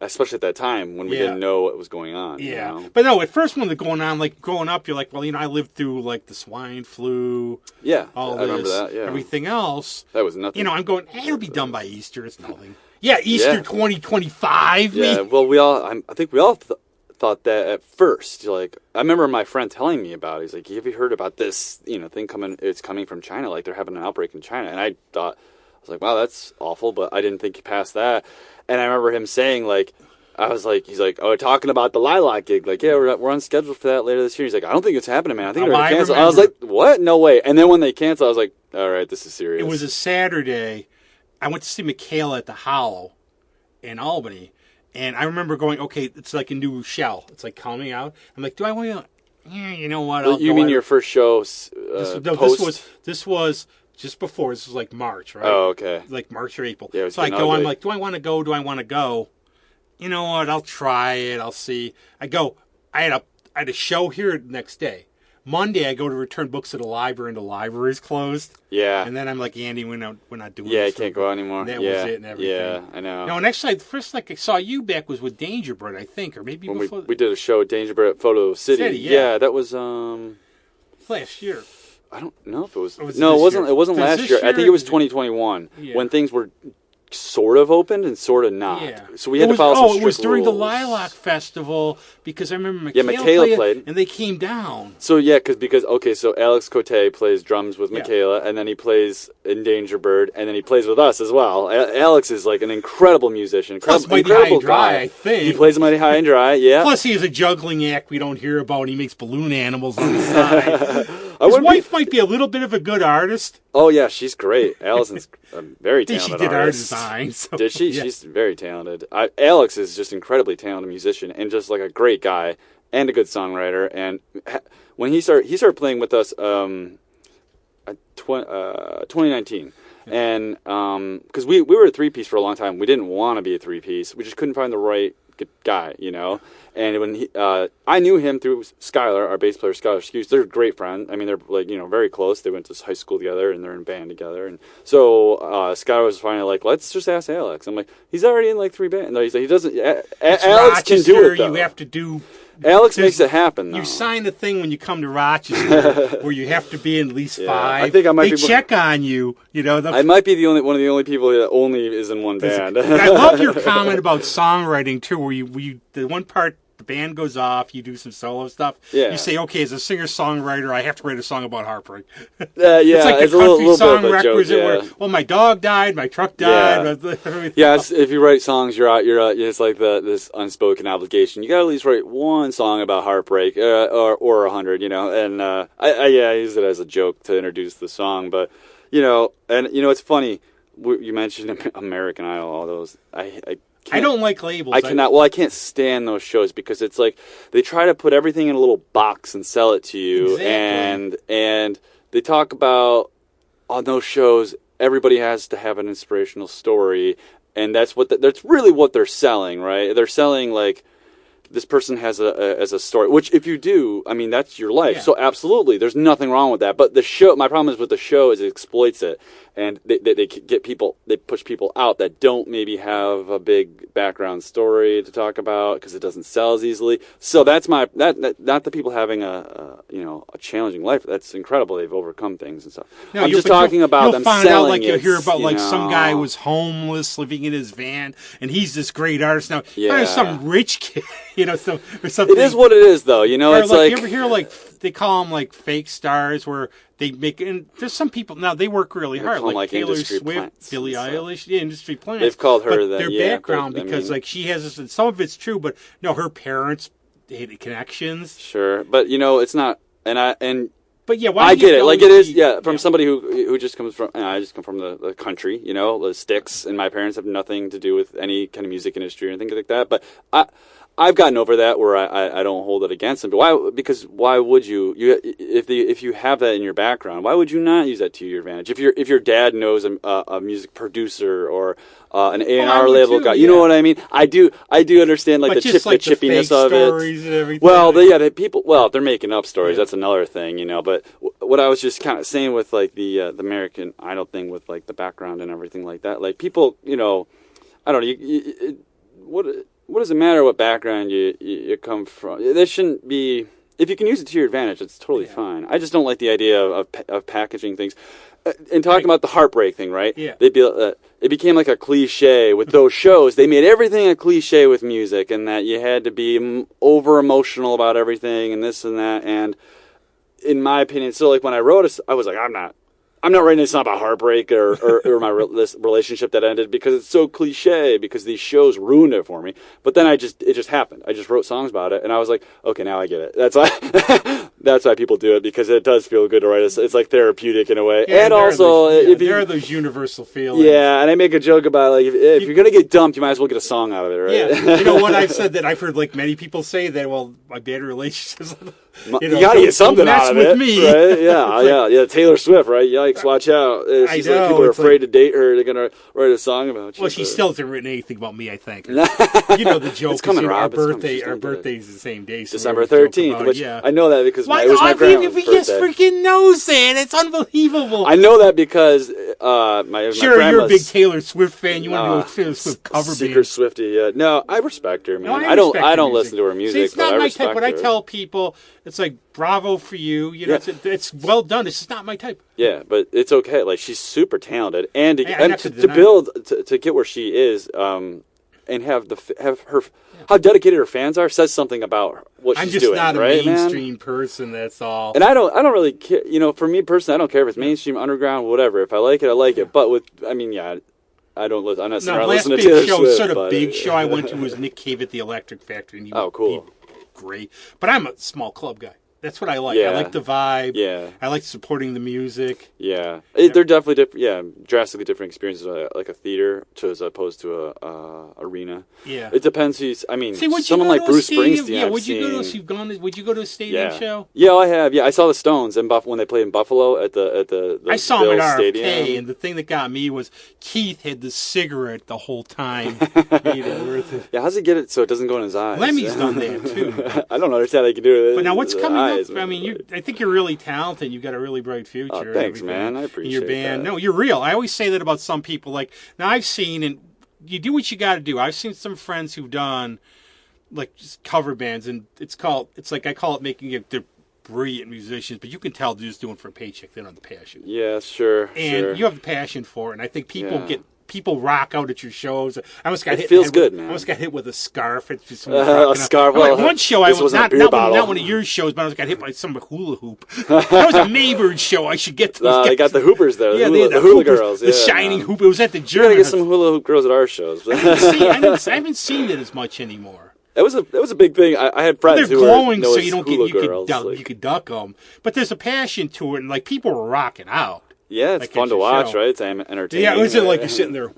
especially at that time when we didn't know what was going on. Yeah. You know? But no, at first when they're going on, like growing up, you're like, well, I lived through like the swine flu. Yeah. All I remember this, that. Yeah. everything else. That was nothing. I'm going, it'll be done by Easter. It's nothing. Yeah, Easter 2025. Yeah. Well, I think we all thought that at first. Like, I remember my friend telling me about it. He's like, have you heard about this, thing it's coming from China, like they're having an outbreak in China. And I was like, wow, that's awful, but I didn't think past that. And I remember him saying, like, he's like, oh, talking about the Lilac gig. Like, yeah, we're on schedule for that later this year. He's like, I don't think it's happening, man. I think they're going to cancel. I was like, what? No way. And then when they canceled, I was like, all right, this is serious. It was a Saturday. I went to see Michaela at the Hollow in Albany. And I remember going, okay, it's like a new shell. It's like coming out. I'm like, do I want to? Yeah, you know what? You mean your first show? This was just before. This was like March, right? Oh, okay. Like March or April. Yeah, so I go. I'm like, do I want to go? Do I want to go? You know what? I'll try it. I'll see. I go. I had a show here the next day. Monday, I go to return books at the library, and the library's closed. Yeah. And then I'm like, Andy, we're not doing this. Yeah, I can't go anymore. And that was it and everything. Yeah, I know. No, and actually, the first I saw you back was with Danger Bird, I think, or maybe before. We did a show at Danger Bird at Photo City. Yeah, that was last year. I don't know if it was. No, it wasn't. It wasn't last year. I think it was 2021 when things were sort of opened and sort of not. Yeah. So we had to follow some strict rules. It was during the Lilac Festival because I remember Michaela played and they came down. So so Alex Cote plays drums with Michaela and then he plays in Danger Bird and then he plays with us as well. Alex is like an incredible musician. Plus Mighty High and Dry, I think. He plays Mighty High and Dry, yeah. Plus he has a juggling act we don't hear about and he makes balloon animals on the side. His wife might be a little bit of a good artist. Oh, yeah, she's great. Allison's a very talented artist. She did our design. So, did she? Yeah. She's very talented. Alex is just an incredibly talented musician and just like a great guy and a good songwriter. And when he started playing with us 2019. And because we were a three-piece for a long time. We didn't want to be a three-piece. We just couldn't find the right guy, And when I knew him through Skylar, our bass player, Skylar Skews. They're great friends. I mean, they're like very close. They went to high school together, and they're in band together. And so Skylar was finally like, "Let's just ask Alex." I'm like, "He's already in like 3 bands." No, he's like, he doesn't. Alex can do it though. You have to do. Alex makes it happen, though. You sign a thing when you come to Rochester where you have to be in at least 5. I think they check on you. I might be one of the only people that only is in one band. I love your comment about songwriting too, where you the one part the band goes off, you do some solo stuff. Yeah. You say, okay, as a singer-songwriter, I have to write a song about heartbreak. It's like the country song requisite where, well, my dog died, my truck died. Yeah, if you write songs, you're out. It's like this unspoken obligation. You got to at least write one song about heartbreak, or 100, And I use it as a joke to introduce the song, but it's funny. You mentioned American Idol, all those. I don't like labels. I can't stand those shows because it's like they try to put everything in a little box and sell it to you. Exactly. And they talk about on those shows everybody has to have an inspirational story, and that's really what they're selling, right? They're selling like this person has a story, which if you do, I mean, that's your life. Yeah. So absolutely, there's nothing wrong with that. But my problem is with the show is it exploits it. And they push people out that don't maybe have a big background story to talk about because it doesn't sell as easily. So that's not the people having a challenging life. That's incredible. They've overcome things and stuff. No, I'm just talking about them selling. You'll find out like you'll hear about some guy was homeless living in his van and he's this great artist now. Yeah. There's some rich kid, or something. It is what it is though. It's like you ever hear like they call them like fake stars where they make, and there's some people now they work really hard, like Taylor Swift, Billie Eilish, industry plants. They've called her their background because like she has this, and some of it's true, but her parents had connections. Sure, but it's not, But yeah, I get it. Like it is, from somebody who just comes from. I just come from the country, the sticks, and my parents have nothing to do with any kind of music industry or anything like that. But I've gotten over that where I don't hold it against them. But why? Because why would you if you have that in your background? Why would you not use that to your advantage? If your dad knows a music producer or an A&R label guy, you know what I mean? I do understand like the chippiness of it. And everything. Well, if they're making up stories, that's another thing, But what I was just kind of saying with like the American Idol thing with like the background and everything like that, like people, I don't know, what does it matter what background you come from? This shouldn't be. If you can use it to your advantage, it's totally fine. I just don't like the idea of packaging things. And talking about the heartbreak thing, right? Yeah. It became like a cliche with those shows. They made everything a cliche with music, and that you had to be over emotional about everything and this and that. And in my opinion, so like when I wrote it, I was like, I'm not writing a song about heartbreak or this relationship that ended because it's so cliche because these shows ruined it for me. But then it just happened. I just wrote songs about it, and I was like, okay, now I get it. That's why people do it, because it does feel good to write. It's like therapeutic in a way. Yeah, and also, there are those universal feelings. Yeah, and I make a joke about like if you're gonna get dumped, you might as well get a song out of it, right? Yeah, you know what I've said that I've heard like many people say that. Well, my bad relationships. You gotta get something out of it, me. right? Yeah, yeah. Taylor Swift, right? Yikes! Watch out. She's I know, like, people are afraid to date her. They're gonna write a song about you. Well, she still hasn't written anything about me. I think. You know the joke. It's coming, is, Rob. Our birthday's the same day. So December 13th. Which I know that because it was my grandma's birthday. Just freaking knows that. It's unbelievable. I know that because my you're a big Taylor Swift fan. You want to do a Taylor Swift cover secret band. Swiftie. Yeah. No, I respect her, man. No, I don't listen to her music. See, it's not my type. But her. I tell people, it's like bravo for you. You know, it's well done. It's just not my type. Yeah, but it's okay. Like she's super talented, and to get where she is, and have her how dedicated her fans are says something about what she's doing. I'm just not right, a mainstream person. That's all. And I don't really care. You know, for me personally, I don't care if it's mainstream, underground, whatever. If I like it, I like it. But I don't listen. I'm not listening to Taylor Swift. Sort of big show I went to was Nick Cave at the Electric Factory. And cool. Great. But I'm a small club guy. That's what I like. Yeah. I like the vibe. Yeah. I like supporting the music. Yeah. They're definitely different. Yeah, drastically different experiences, like a theater as opposed to a arena. Yeah. It depends. Someone like Bruce Springsteen. Yeah. Would you go to a stadium show? Yeah, I have. Yeah, I saw the Stones when they played in Buffalo at the I saw them at RFK, Stadium. and the thing that got me was Keith had the cigarette the whole time. Made it worth it. Yeah, how's he get it so it doesn't go in his eyes? Lemmy's done that too. I don't understand how they can do it. But now what's coming up? I mean, I think you're really talented. You've got a really bright future. Oh, thanks, man. I appreciate your band. that. No, you're real. I always say that about some people. Like, now I've seen, and you do what you got to do. I've seen some friends who've done, like, just cover bands, and I call it making it, they're brilliant musicians, but you can tell they're just doing it for a paycheck. They don't have the passion. Yeah, sure. And you have the passion for it, and I think people rock out at your shows. I almost got hit. It feels good, man. I almost got hit with a scarf. It's just a scarf. Well, one show I was not one of your shows, but I got hit by some hula hoop. That was a Maybird show. I should get those. They got the hoopers there. Yeah, the hula girls. The shining hoop. It was at the German. You gotta get some hula hoop girls at our shows. I haven't seen it as much anymore. It was a big thing. I had friends they're who glowing, were so you don't get girls, you could duck them. But there's a passion to it, and like people were rocking out. Yeah, it's fun to watch, right? It's entertaining. Yeah, it was like you're sitting there.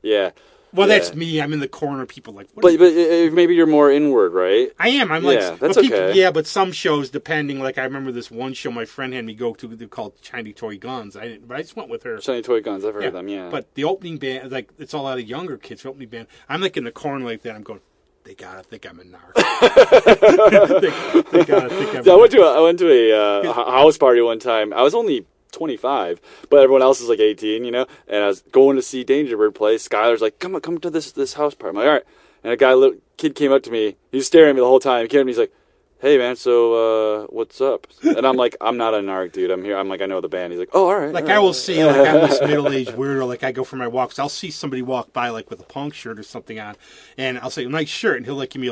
Yeah. Well, that's me. I'm in the corner. People like, but maybe you're more inward, right? I am. I'm like, that's okay. Yeah, but some shows, depending, like I remember this one show my friend had me go to. They're called Shiny Toy Guns. But I just went with her. Shiny Toy Guns. I've heard of them. Yeah. But the opening band, like it's all out of younger kids. The opening band. I'm like in the corner like that. I'm going. They gotta think I'm a narc. they gotta think I'm. I went to a house party one time. I was only 25, but everyone else is like 18, you know. And I was going to see Danger Bird play. Skylar's like, "Come to this house party." I'm like, "All right." And a kid came up to me. He was staring at me the whole time. He came to me. He's like, "Hey man, so what's up?" And I'm like, "I'm not a narc, dude. I'm here." I'm like, "I know the band." He's like, "Oh, all right." Like I will see, like I'm this middle-aged weirdo. Like I go for my walks. I'll see somebody walk by like with a punk shirt or something on, and I'll say, "Nice shirt," and he'll like give me,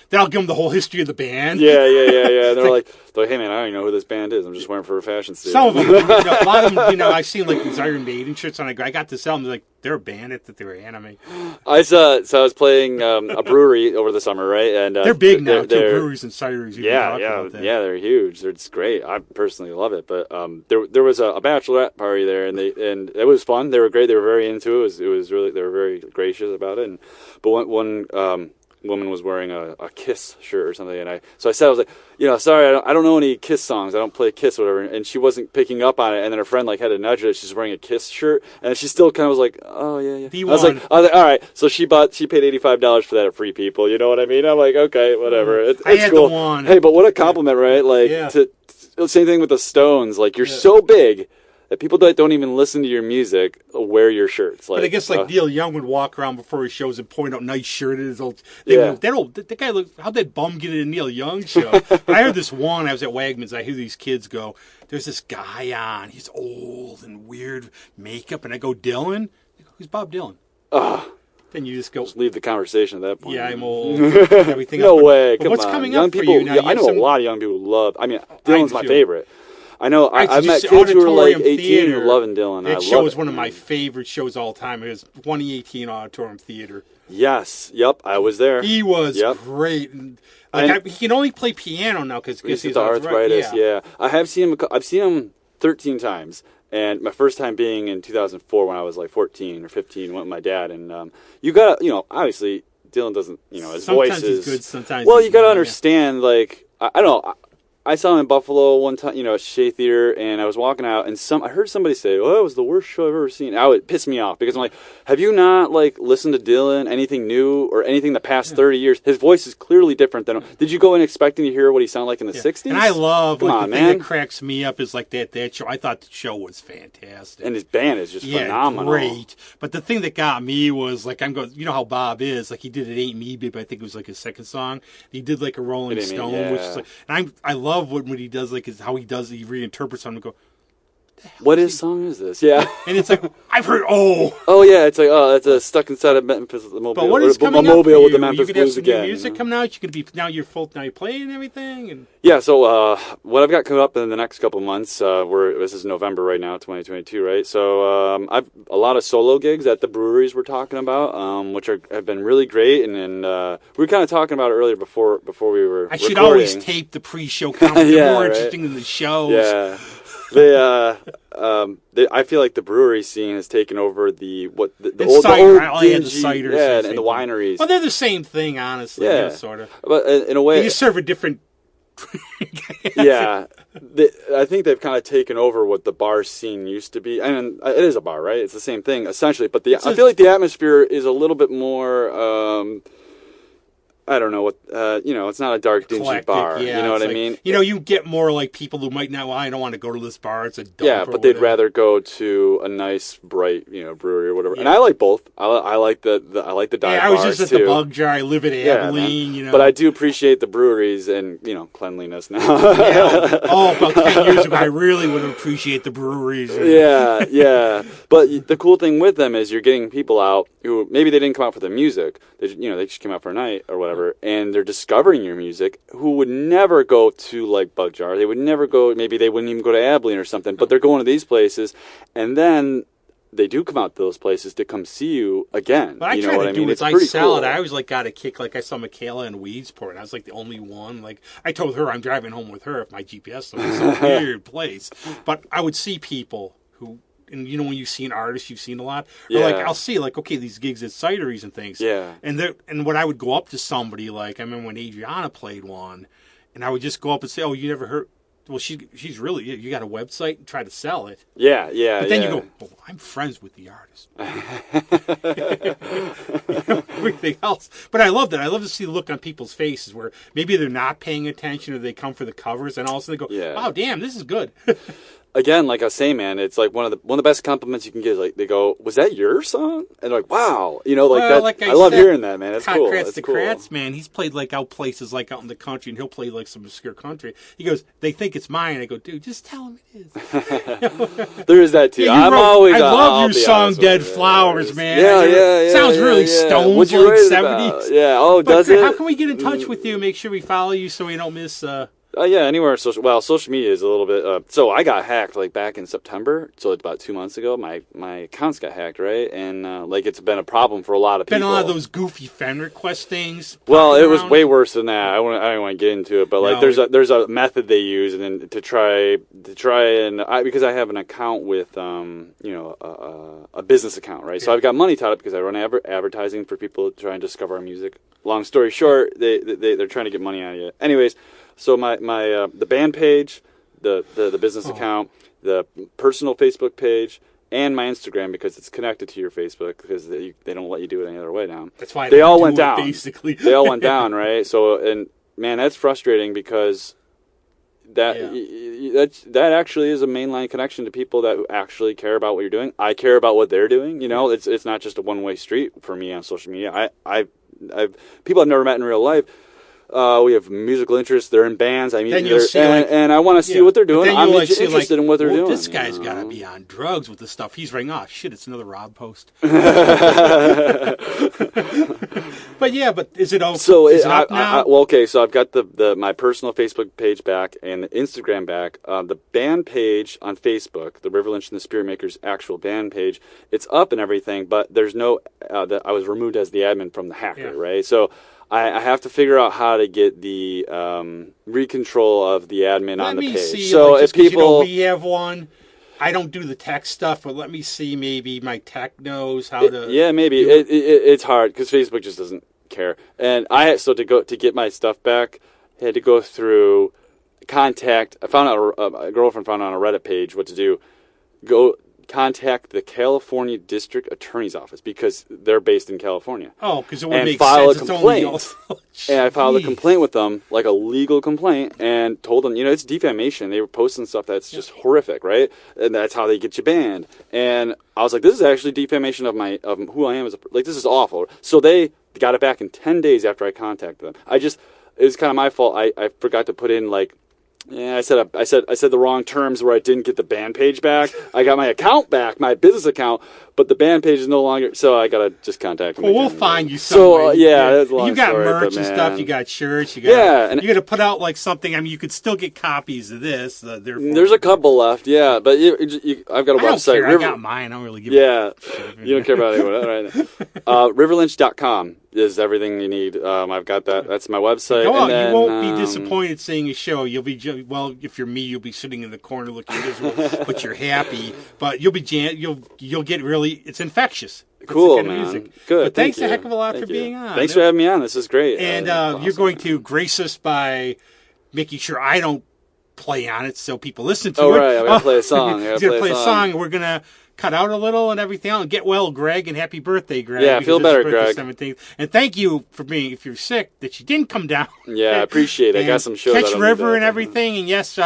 then I'll give him the whole history of the band. Yeah. And they're like, "Hey man, I don't even know who this band is. I'm just wearing for a fashion statement." Some of them, a lot of them, I've seen like these Iron Maiden shirts on. I got this album. They're like, they're a band that they were anime. I was playing a brewery over the summer, right? And they're big now too. Breweries and cideries. Yeah, they're huge. It's great. I personally love it. But there was a bachelorette party there, and it was fun. They were great. They were very into it. It was really, they were very gracious about it. But one woman was wearing a Kiss shirt or something, and I said, I was like, sorry, I don't know any Kiss songs. I don't play Kiss or whatever. And she wasn't picking up on it. And then her friend like had to nudge her. She's wearing a Kiss shirt, and she still kind of was like, "Oh yeah." I was like, all right. So she paid $85 for that at Free People. You know what I mean? I'm like, okay, whatever. It's cool. The one. Hey, but what a compliment, right? Like, same thing with the Stones. Like, you're so big that people that don't even listen to your music wear your shirts. Like, but I guess like Neil Young would walk around before his shows and point out nice shirt. That guy look. How'd that bum get in a Neil Young show? I heard this one. I was at Wagman's. I hear these kids go, "There's this guy on. He's old and weird makeup." And I go, "Dylan? Who's Bob Dylan?" Then you just go. Just leave the conversation at that point. Yeah, I'm old. Everything. No way. Come what's on. coming young up people, for you now? Yeah, I know a lot of young people who love. I mean, Dylan's my too. favorite. I know. I've met kids who are like 18 who loving Dylan. That show was one of my favorite shows all time. It was 2018 Auditorium Theater. Yes. Yep. I was there. He was great. He can only play piano now because he's arthritis. Yeah. I have seen him. I've seen him 13 times. And my first time being in 2004 when I was like 14 or 15, went with my dad. And you got to, obviously Dylan doesn't, his voice is... Sometimes he's good, sometimes well, you got to understand, like, I don't know. I saw him in Buffalo one time, at Shea Theater, and I was walking out, and I heard somebody say, "Oh, it was the worst show I've ever seen." It pissed me off, because I'm like, have you not, like, listened to Dylan, anything new, or anything the past 30 years? His voice is clearly different than... Did you go in expecting to hear what he sounded like in the 60s? And I love, the thing that cracks me up is, like, that show. I thought the show was fantastic. And his band is just phenomenal. Great. But the thing that got me was, like, I'm going, you know how Bob is, like, he did It Ain't Me, Babe, I think it was, like, his second song. He did, like, a Rolling Stone, which is, like... And I love when he does, like, is how he reinterprets something and go, what song is this? Yeah. And it's like, I've heard, Oh, yeah, it's like, it's a stuck inside of Memphis Mobile. But what is coming up for with the you? Memphis You could have Blues some again. new music coming out. You could be, now you're playing and everything. And... Yeah, so what I've got coming up in the next couple of months, this is November right now, 2022, right? So I've a lot of solo gigs at the breweries we're talking about, which have been really great. And then we were kind of talking about it earlier before we were recording. I should always tape the pre-show comments. They're more interesting than the shows. Yeah. I feel like the brewery scene has taken over the old cider, and the wineries. Well, they're the same thing, honestly. Yeah, sort of. But in a way, you serve a different. Yeah, I think they've kind of taken over what the bar scene used to be. I mean, it is a bar, right? It's the same thing essentially, but I feel like the atmosphere is a little bit more. I don't know what, it's not a dark, dingy bar. Yeah, you know what I mean? You get more like people who might not, I don't want to go to this bar. It's a dump. Yeah, but they'd rather go to a nice, bright, brewery or whatever. Yeah. And I like both. I like the dive bars, I was just at the Bug Jar. I live at Abilene, But I do appreciate the breweries and, cleanliness now. About 10 years ago, I really would appreciate the breweries. Yeah. But the cool thing with them is you're getting people out who, maybe they didn't come out for the music. They just came out for a night or whatever. And they're discovering your music, who would never go to, like, Bug Jar. They would never go, maybe they wouldn't even go to Abilene or something, but they're going to these places, and then they do come out to those places to come see you again. What I try to do is I sell it. I always, got a kick, I saw Michaela in Weedsport, and I was, the only one. I told her I'm driving home with her if my GPS was some weird place. But I would see people who... And when you've seen artists you've seen a lot, or I'll see okay, these gigs at cideries and things. Yeah. And when I would go up to somebody, I remember when Adriana played one, and I would just go up and say, "Oh, you never heard? Well, she's really, you got a website and try to sell it." Yeah. But then you go, "Oh, I'm friends with the artist." Everything else, but I love that. I love to see the look on people's faces where maybe they're not paying attention or they come for the covers, and all of a sudden they go, "Wow, damn, this is good." Again, like I was saying, man, it's like one of the best compliments you can get is they go, "Was that your song?" And they're like, "Wow," I love hearing that, man. It's cool. It's cool. Kratz, man, he's played out places out in the country, and he'll play some obscure country. He goes, "They think it's mine." I go, "Dude, just tell them it is." There is that too. I love your song, "Dead Flowers," man. Yeah. Sounds really Stones, What'd you write 70s. About? Yeah. Oh, does it? How can we get in touch with you? Make sure we follow you so we don't miss. Anywhere social media is a little bit. So I got hacked back in September. So it's about 2 months ago. My accounts got hacked, right? And it's been a problem for a lot of people. Been a lot of those goofy friend request things. Well, it was way worse than that. I don't want to get into it, but there's a method they use, and then to try and because I have an account with a business account, right? Yeah. So I've got money tied up because I run advertising for people to try and discover our music. Long story short, they're trying to get money out of you. Anyways. So my the band page, the business account, the personal Facebook page, and my Instagram, because it's connected to your Facebook, because they don't let you do it any other way now. That's why they all went down. Basically, they all went down, right? So, and man, that's frustrating because that actually is a mainline connection to people that actually care about what you're doing. I care about what they're doing. You know, it's not just a one-way street for me on social media. I've people I've never met in real life. We have musical interests. They're in bands. I mean, and I want to see what they're doing. I'm interested in what they're doing. This guy's got to be on drugs with the stuff he's writing. Oh shit! It's another Rob post. But is it open? So is it up now? Okay. So I've got my personal Facebook page back and the Instagram back. The band page on Facebook, the River Lynch and the Spiritmakers actual band page, it's up and everything. But there's no. I was removed as the admin from the hacker, right? So. I have to figure out how to get the recontrol of the admin on the page. See, so if people, we have one. I don't do the tech stuff, but let me see. Maybe my tech knows how to. Yeah, maybe it's hard because Facebook just doesn't care. And to get my stuff back, I had to go through contact. I found out a girlfriend found out on a Reddit page what to do. Go contact the California District Attorney's Office because they're based in California. Oh, because it would make file sense. A complaint. And I filed a complaint with them, like a legal complaint, and told them, it's defamation. They were posting stuff that's just horrific, right? And that's how they get you banned. And I was like, this is actually defamation of who I am as this is awful. So they got it back in 10 days after I contacted them. It was kind of my fault. I forgot to put in I said the wrong terms where I didn't get the band page back. I got my account back, my business account, but the band page is no longer. So I gotta just contact them. Well, we'll find you somewhere. So that's a long you got story, merch and stuff. You got shirts. You got you got to put out something. I mean, you could still get copies of this. There's a couple left. Yeah, but I've got a website. I got mine. I don't really give. Yeah, you don't care about anyone right now. Riverlynch.com is everything you need. I've got that. That's my website. Go out. You won't be disappointed seeing a show. You'll be if you're me, you'll be sitting in the corner looking miserable, but you're happy. But you'll be you'll get really. It's infectious. Cool, man. Music. Good. But thanks a heck of a lot for being on. Thanks for having me on. This is great. And awesome. You're going to grace us by making sure I don't play on it so people listen to it. Oh, right. I'm going to play a song. He's going to play a song. We're going to cut out a little and everything else. Get well, Greg, and happy birthday, Greg. Yeah, feel better, Greg. 17th. And thank you for being, if you're sick, that you didn't come down. Yeah, I appreciate it. I got some shows. Catch River and everything. And yes,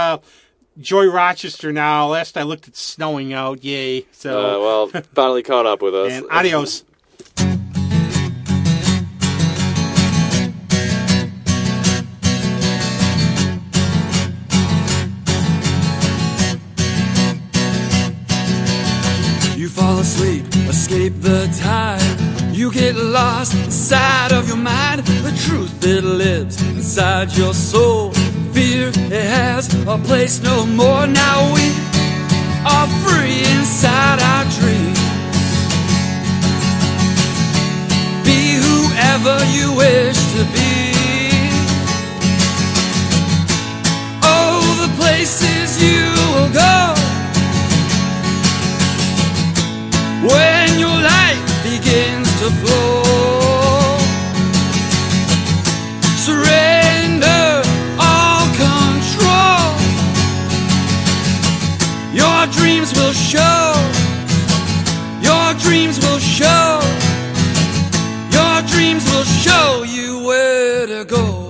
Joy Rochester now. Last I looked, it's snowing out. Yay. So finally caught up with us. And adios. You fall asleep, escape the tide. You get lost inside of your mind. The truth, it lives inside your soul. Fear, it has a place no more. Now we are free inside our dream. Be whoever you wish to be. Oh, the places you will go when your light begins to flow. Surrender all control. Your dreams will show. Your dreams will show. Your dreams will show you where to go.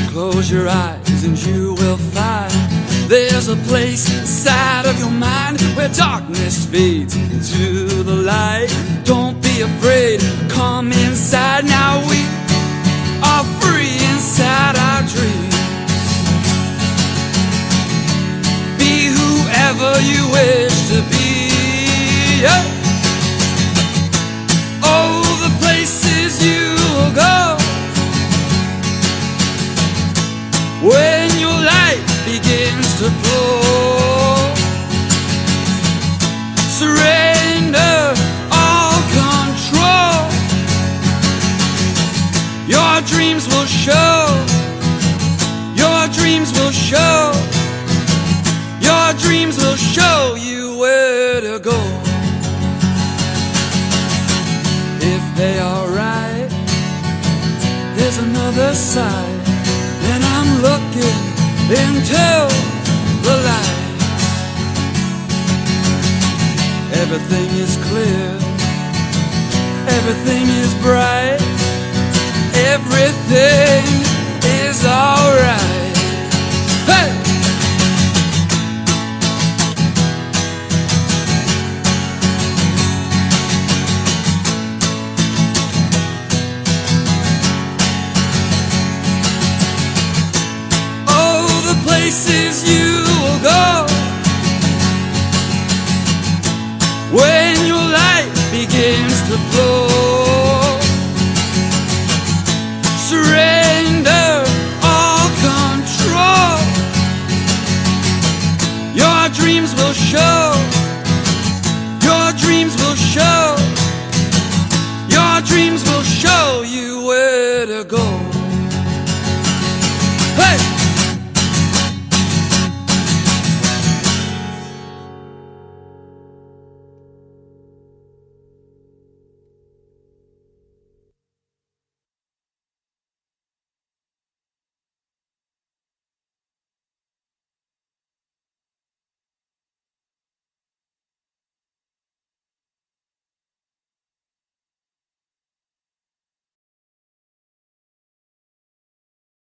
Close your eyes and you will find there's a place inside of your mind where darkness fades into the light. Don't be afraid, come inside. Now we are free inside our dreams. Be whoever you wish to be. Yeah. Oh, the places you will go when your light begins to flow. Surrender all control. Your dreams will show. Your dreams will show. Your dreams will show you where to go. If they are right, there's another side. And I'm looking into the light. everything is clear, everything is bright, everything is alright. Hey! Oh, the places you will go when your light begins to flow.